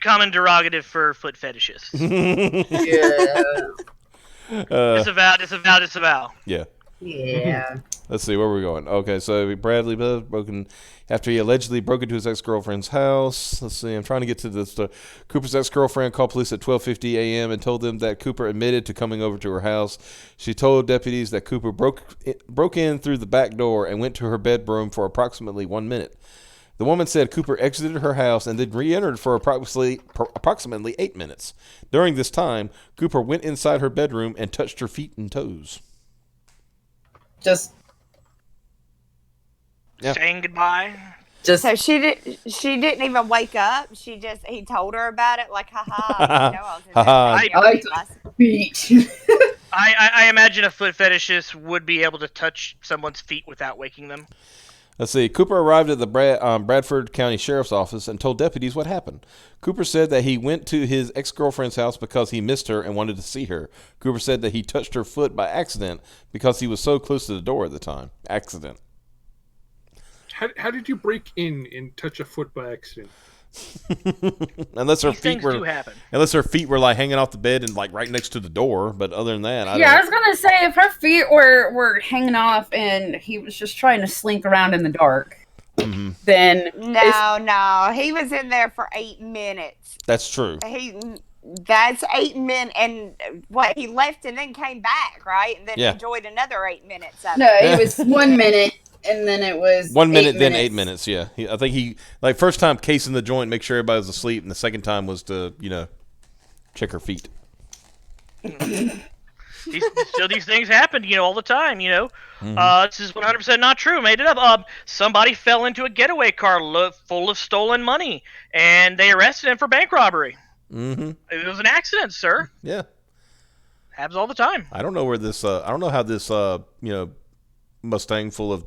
common derogative for foot fetishists. Yeah. Disavow. Yeah. Yeah. Let's see, where are we going? Okay, so Bradley broken after he allegedly broke into his ex-girlfriend's house. Let's see, I'm trying to get to this. Cooper's ex-girlfriend called police at 12:50 a.m. and told them that Cooper admitted to coming over to her house. She told deputies that Cooper broke in through the back door and went to her bedroom for approximately 1 minute. The woman said Cooper exited her house and then re-entered for approximately 8 minutes. During this time, Cooper went inside her bedroom and touched her feet and toes. Just saying goodbye. So she didn't even wake up. He told her about it, like, haha. I imagine a foot fetishist would be able to touch someone's feet without waking them. Let's see. Cooper arrived at the Bradford County Sheriff's Office and told deputies what happened. Cooper said that he went to his ex-girlfriend's house because he missed her and wanted to see her. Cooper said that he touched her foot by accident because he was so close to the door at the time. Accident. How did you break in and touch a foot by accident? Unless her These feet things were do happen. Unless her feet were like hanging off the bed and like right next to the door, but other than that, I I was gonna say if her feet were hanging off and he was just trying to slink around in the dark, then no, he was in there for 8 minutes. That's true. That's 8 minutes, and he left and then came back, right, and then enjoyed another 8 minutes of it. No, it was 1 minute. And then it was 1 minute, then 8 minutes. Yeah, I think he first time casing the joint, make sure everybody was asleep, and the second time was to check her feet. These things happen, all the time. This is 100% not true. Made it up. Somebody fell into a getaway car full of stolen money, and they arrested him for bank robbery. Mm-hmm. It was an accident, sir. Yeah, happens all the time. I don't know where this. I don't know how this. Mustang full of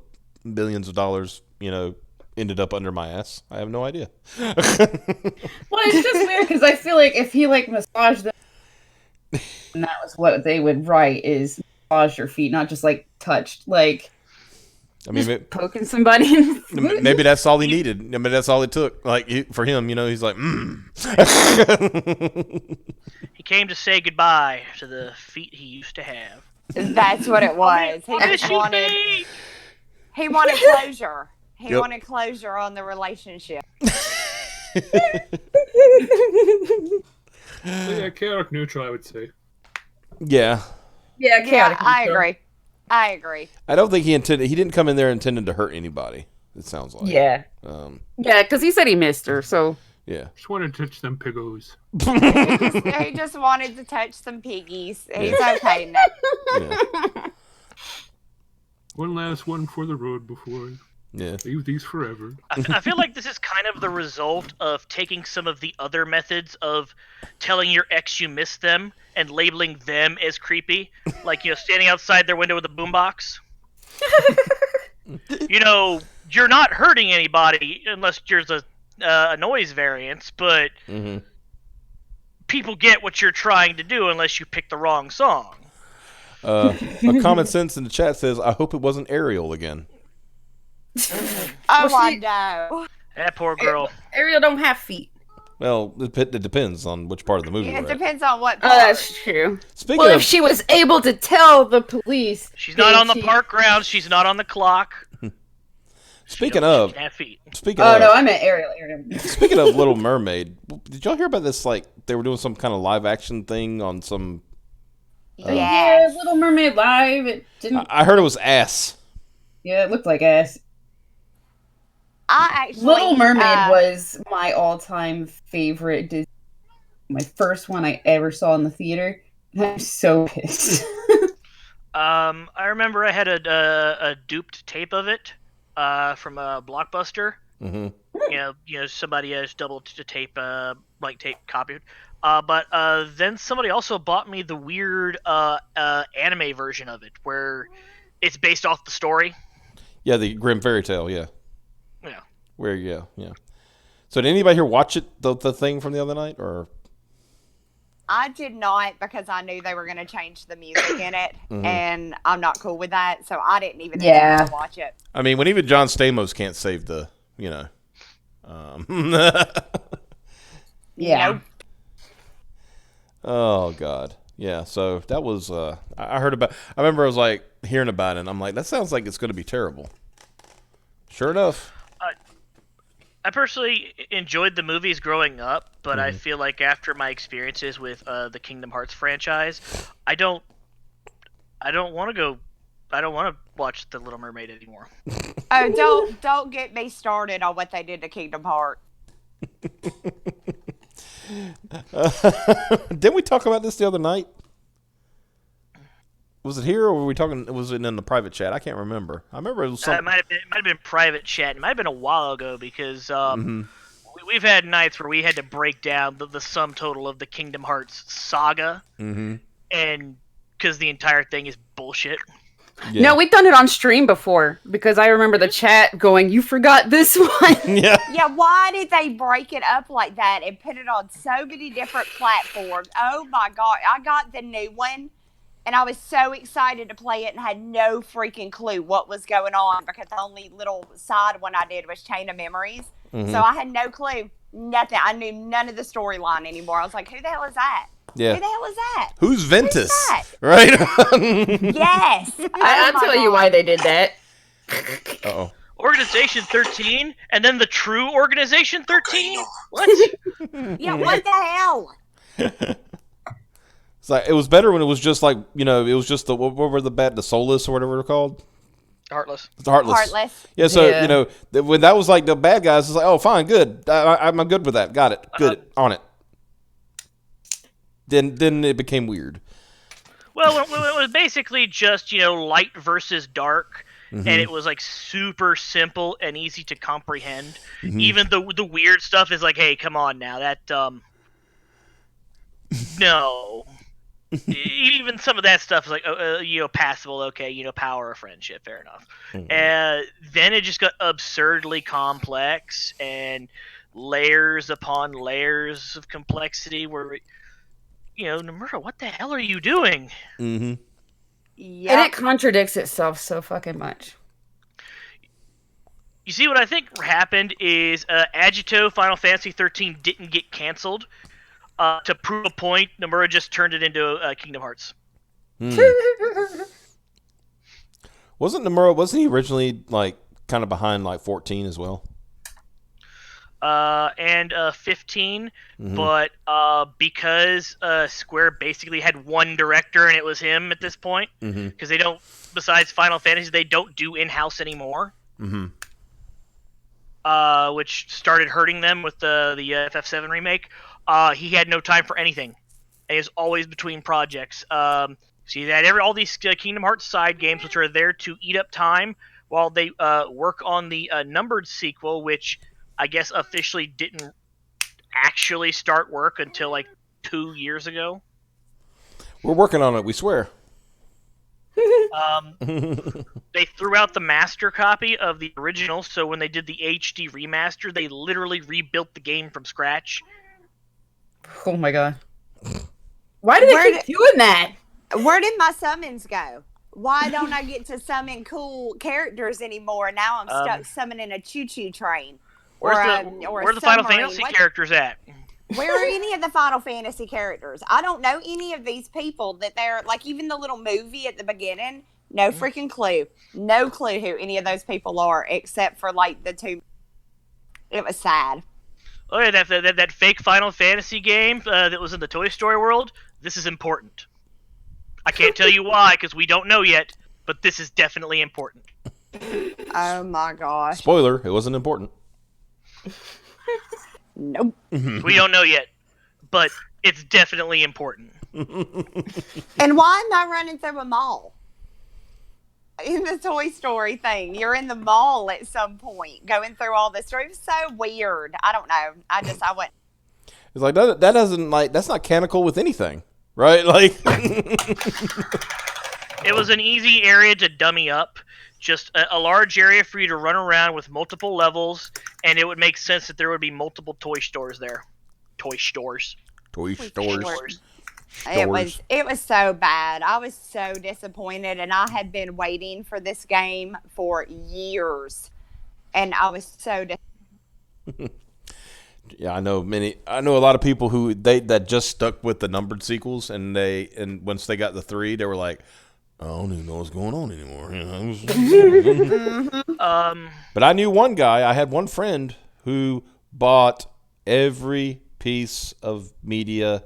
billions of dollars, ended up under my ass. I have no idea. Well, it's just weird because I feel like if he massaged them, and that was what they would write is massage your feet, not just touched. I mean, poking somebody in the foot. Maybe that's all he needed. I mean, that's all it took. For him, he's like, He came to say goodbye to the feet he used to have. That's what it was. He wanted closure. He wanted closure on the relationship. Yeah, chaotic neutral, I would say. Yeah. Yeah, chaotic. Yeah, I agree. I don't think he didn't come in there intending to hurt anybody. It sounds like. Yeah. Yeah, because he said he missed her, so. Yeah. Just wanted to touch them piggos. He just wanted to touch some piggies. He's okay now. Yeah. One last one for the road before leave these forever. I feel like this is kind of the result of taking some of the other methods of telling your ex you miss them and labeling them as creepy. Like, standing outside their window with a boombox. You're not hurting anybody unless there's a noise variance, but people get what you're trying to do unless you pick the wrong song. A common sense in the chat says, I hope it wasn't Ariel again. I know. That poor girl. Ariel don't have feet. Well, it depends on which part of the movie. It depends on what part. Oh, that's true. If she was able to tell the police. She's not on the park grounds. She's not on the clock. Speaking of, no, I meant Ariel. Speaking of Little Mermaid, did y'all hear about this? They were doing some kind of live action thing on some. Yeah, Little Mermaid live. It didn't. I heard it was ass. Yeah, it looked like ass. Little Mermaid was my all-time favorite Disney. My first one I ever saw in the theater. I'm so pissed. I remember I had a duped tape of it from a Blockbuster, Somebody has double tape, blank tape copied. But then somebody also bought me the weird anime version of it, where it's based off the story. Yeah, the Grimm fairy tale. Yeah. Yeah. Yeah. So did anybody here watch it, the thing from the other night, or? I did not, because I knew they were going to change the music in it, and I'm not cool with that, so I didn't even attempt to watch it. I mean, when even John Stamos can't save the, Yeah. Nope. Oh God, yeah. So that was I heard about. I remember I was like hearing about it, and I'm like, that sounds like it's going to be terrible. Sure enough. I personally enjoyed the movies growing up, but I feel like after my experiences with the Kingdom Hearts franchise, I don't want to watch The Little Mermaid anymore. Oh, don't get me started on what they did to Kingdom Hearts. Didn't we talk about this the other night? Was it here, or were we talking? Was it in the private chat? I can't remember. I remember it was something. It might have been private chat. It might have been a while ago, because we've had nights where we had to break down the sum total of the Kingdom Hearts saga, and because the entire thing is bullshit. Yeah. No, we've done it on stream before, because I remember the chat going, "You forgot this one." Yeah. Yeah, why did they break it up like that and put it on so many different platforms? Oh my God, I got the new one, and I was so excited to play it and had no freaking clue what was going on, because the only little side one I did was Chain of Memories. So I had no clue, nothing. I knew none of the storyline anymore. I was like, who the hell is that? Yeah. Who the hell is that? Who's Ventus? Who's that? Right? Yes. I'll tell you why they did that. Uh-oh. Organization 13, and then the true Organization 13? What? Yeah, what the hell? It's like, it was better when it was just like, it was just what were the soulless or whatever they're called? Heartless. The Heartless. Yeah, so, when that was like the bad guys, it's like, oh, fine, good. I'm good with that. Got it. Good. On it. Then it became weird. Well, it was basically just, light versus dark, and it was like super simple and easy to comprehend. Even the weird stuff is like, hey, come on now, that no. Even some of that stuff is like, passable, okay, power of friendship, fair enough. Then it just got absurdly complex, and layers upon layers of complexity where, Nomura, what the hell are you doing? And it contradicts itself so fucking much. You see, what I think happened is Agito Final Fantasy 13 didn't get canceled. To prove a point, Nomura just turned it into Kingdom Hearts. Wasn't he originally like kind of behind like 14 as well? And 15, but because Square basically had one director and it was him at this point, because they don't, besides Final Fantasy, they don't do in-house anymore. Which started hurting them with the FF7 remake. He had no time for anything, and he was always between projects. So he had all these Kingdom Hearts side games, which are there to eat up time while they work on the numbered sequel, which I guess officially didn't actually start work until like 2 years ago. We're working on it, we swear. They threw out the master copy of the original, so when they did the HD remaster, they literally rebuilt the game from scratch. Oh my god. Why did they keep doing that? Where did my summons go? Why don't I get to summon cool characters anymore? Now I'm stuck summoning a choo-choo train. Where the Final Fantasy characters at? Where are any of the Final Fantasy characters? I don't know any of these people that they're like, even the little movie at the beginning, no freaking clue. No clue who any of those people are, except for like the two. It was sad. Oh yeah, that fake Final Fantasy game that was in the Toy Story world, this is important. I can't tell you why, because we don't know yet, but this is definitely important. Oh my gosh. Spoiler, it wasn't important. Nope. We don't know yet, but it's definitely important. And why am I running through a mall? in the Toy Story thing. You're in the mall at some point, going through all this. It was so weird. I don't know. I went. It's like that doesn't like that's not canonical with anything, right? Like it was an easy area to dummy up. Just a large area for you to run around with multiple levels, and it would make sense that there would be multiple toy stores there. Toy stores. It was so bad. I was so disappointed, and I had been waiting for this game for years, and I was so disappointed. Yeah, I know a lot of people who that just stuck with the numbered sequels, and once they got the 3, they were like, I don't even know what's going on anymore. But I knew one guy. I had one friend who bought every piece of media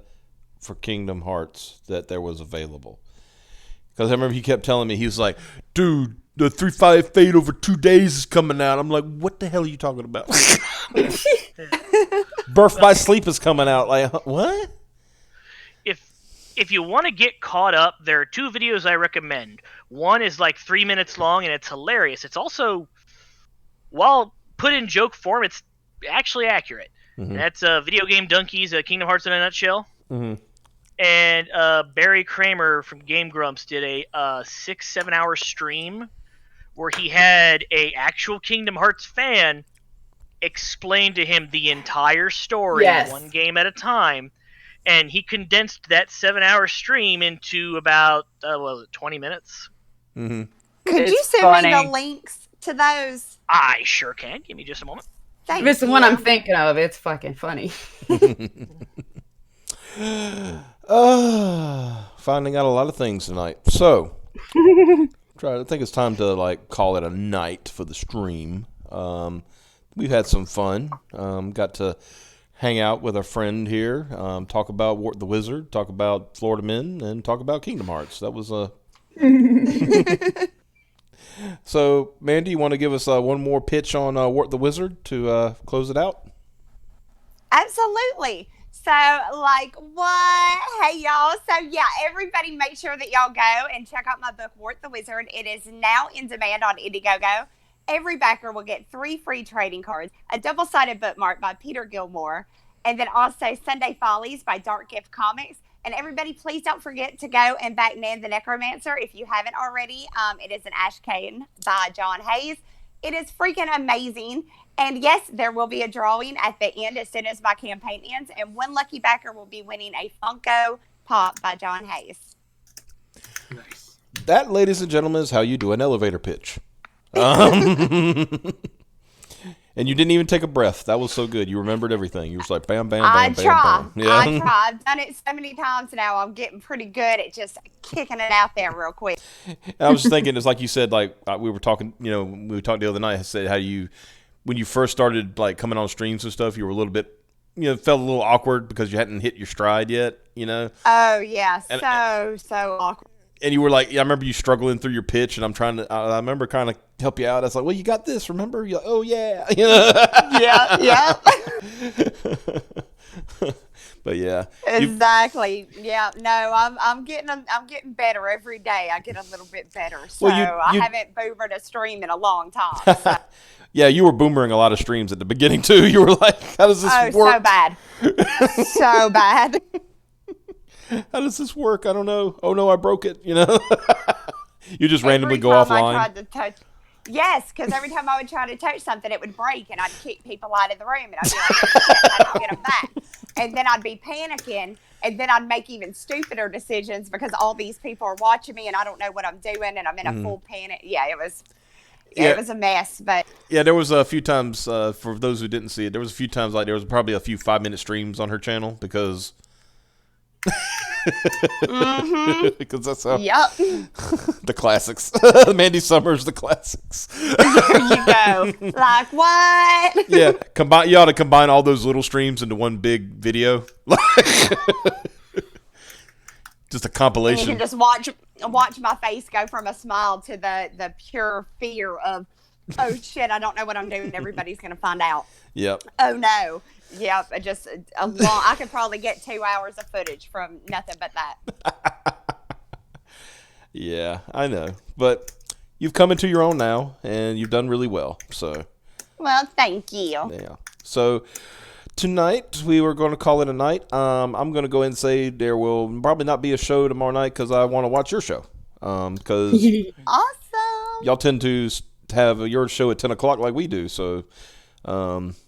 for Kingdom Hearts that there was available. Because I remember he kept telling me, he was like, dude, the 3-5 Fate over 2 days is coming out. I'm like, what the hell are you talking about? Birth by Sleep is coming out. Like, what? If you want to get caught up, there are 2 videos I recommend. One is like 3 minutes long, and it's hilarious. It's also, while put in joke form, it's actually accurate. Mm-hmm. That's Video Game Donkeys, Kingdom Hearts in a Nutshell. Mm-hmm. And Barry Kramer from Game Grumps did a 6-7 hour stream where he had a actual Kingdom Hearts fan explain to him the entire story, one game at a time. And he condensed that 7-hour stream into about 20 minutes. Mm-hmm. Could you send me the links to those? I sure can. Give me just a moment. This is the one I'm thinking of. It's fucking funny. Finding out a lot of things tonight. So, I think it's time to call it a night for the stream. We've had some fun. Got to hang out with our friend here, talk about Wart the Wizard, talk about Florida Men, and talk about Kingdom Hearts. That was So, Mandy, you want to give us one more pitch on Wart the Wizard to close it out? Absolutely. So, what? Hey, y'all. So, yeah, everybody make sure that y'all go and check out my book, Wart the Wizard. It is now in demand on Indiegogo. Every backer will get 3 free trading cards, a double-sided bookmark by Peter Gilmore, and then also Sunday Follies by Dark Gift Comics. And everybody, please don't forget to go and back Nan the Necromancer if you haven't already. It is an Ash Cane by John Hayes. It is freaking amazing. And yes, there will be a drawing at the end as soon as my campaign ends. And one lucky backer will be winning a Funko Pop by John Hayes. Nice. That, ladies and gentlemen, is how you do an elevator pitch. And you didn't even take a breath. That was so good. You remembered everything. You were just like, bam, bam, bam, bam, bam. Yeah. I try. I've done it so many times now. I'm getting pretty good at just kicking it out there real quick. I was thinking, it's like you said, we were talking, we talked the other night, I said how when you first started coming on streams and stuff, you were a little bit, felt a little awkward because you hadn't hit your stride yet, Oh, yeah. So awkward. And you were like, I remember you struggling through your pitch, and I remember trying to help you out. I was like, well, you got this, remember? You're like, oh, yeah. Yeah. But yeah. Exactly. Yeah. No, I'm getting better every day. I get a little bit better. So I haven't boomered a stream in a long time. So. Yeah, you were boomering a lot of streams at the beginning, too. You were like, how does this work? So bad. So bad. How does this work? I don't know. Oh, no, I broke it, You just randomly go offline. I tried to touch. Yes, because every time I would try to touch something, it would break, and I'd kick people out of the room, and I'd be like, I don't get them back. And then I'd be panicking, and then I'd make even stupider decisions because all these people are watching me, and I don't know what I'm doing, and I'm in a full panic. Yeah, it was a mess. But yeah, there was a few times, for those who didn't see it, there was a few times there was probably a few 5-minute streams on her channel because... because that's how the classics. Mandy Summers, the classics. There you go. Like what? Yeah, you ought to combine all those little streams into one big video. Just a compilation. And you can just watch my face go from a smile to the pure fear of, oh shit, I don't know what I'm doing. Everybody's gonna find out. Yep. Oh no. Yep, just a long. I could probably get 2 hours of footage from nothing but that. Yeah, I know, but you've come into your own now, and you've done really well. So, Well, thank you. yeah. So tonight we were going to call it a night. I'm going to go ahead and say there will probably not be a show tomorrow night because I want to watch your show. Because Awesome. y'all tend to have your show at 10 o'clock like we do. So I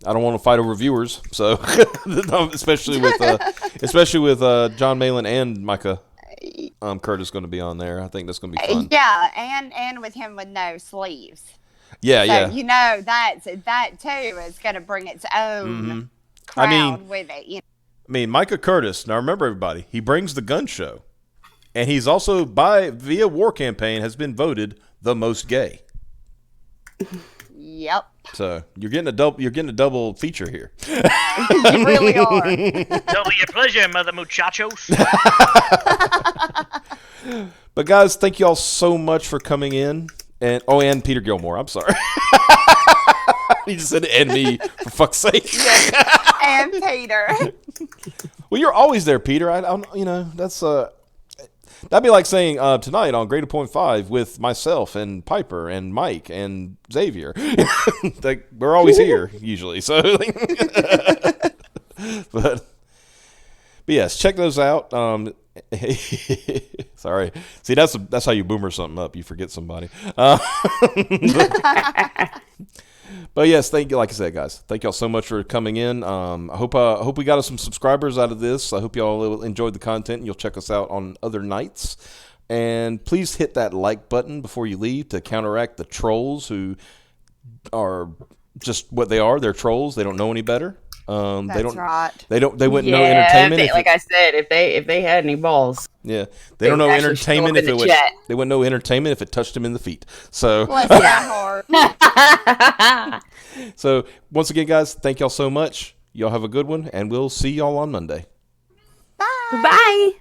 don't want to fight over viewers. So especially with John Malin and Micah Curtis going to be on there. I think that's going to be fun. Yeah, and with him with no sleeves. Yeah, So, yeah. you know, that too is going to bring its own crowd with it. You know? I mean, Micah Curtis. Now remember, everybody, he brings the gun show, and he's also via War Campaign has been voted the most gay. Yep. So you're getting a double feature here. You really are. Double your pleasure, mother muchachos. But guys, thank you all so much for coming in, and Peter Gilmore. I'm sorry. He just said "and me" for fuck's sake. And Peter. Well, you're always there, Peter. I don't. That's that'd be like saying tonight on Grade Point 5 with myself and Piper and Mike and Xavier. Like we're always here usually. So, but yes, check those out. Sorry. See, that's how you boomer something up. You forget somebody. But yes, thank you. Like I said, guys, thank y'all so much for coming in. I hope we got us some subscribers out of this. I hope y'all enjoyed the content and you'll check us out on other nights. And please hit that like button before you leave to counteract the trolls who are just what they are. They're trolls. They don't know any better. That's right. They wouldn't know entertainment. Like I said, if they had any balls. Yeah, they don't know entertainment if they wouldn't know entertainment if it touched them in the feet. So Bless that heart. So once again, guys, thank y'all so much. Y'all have a good one, and we'll see y'all on Monday. Bye. Bye.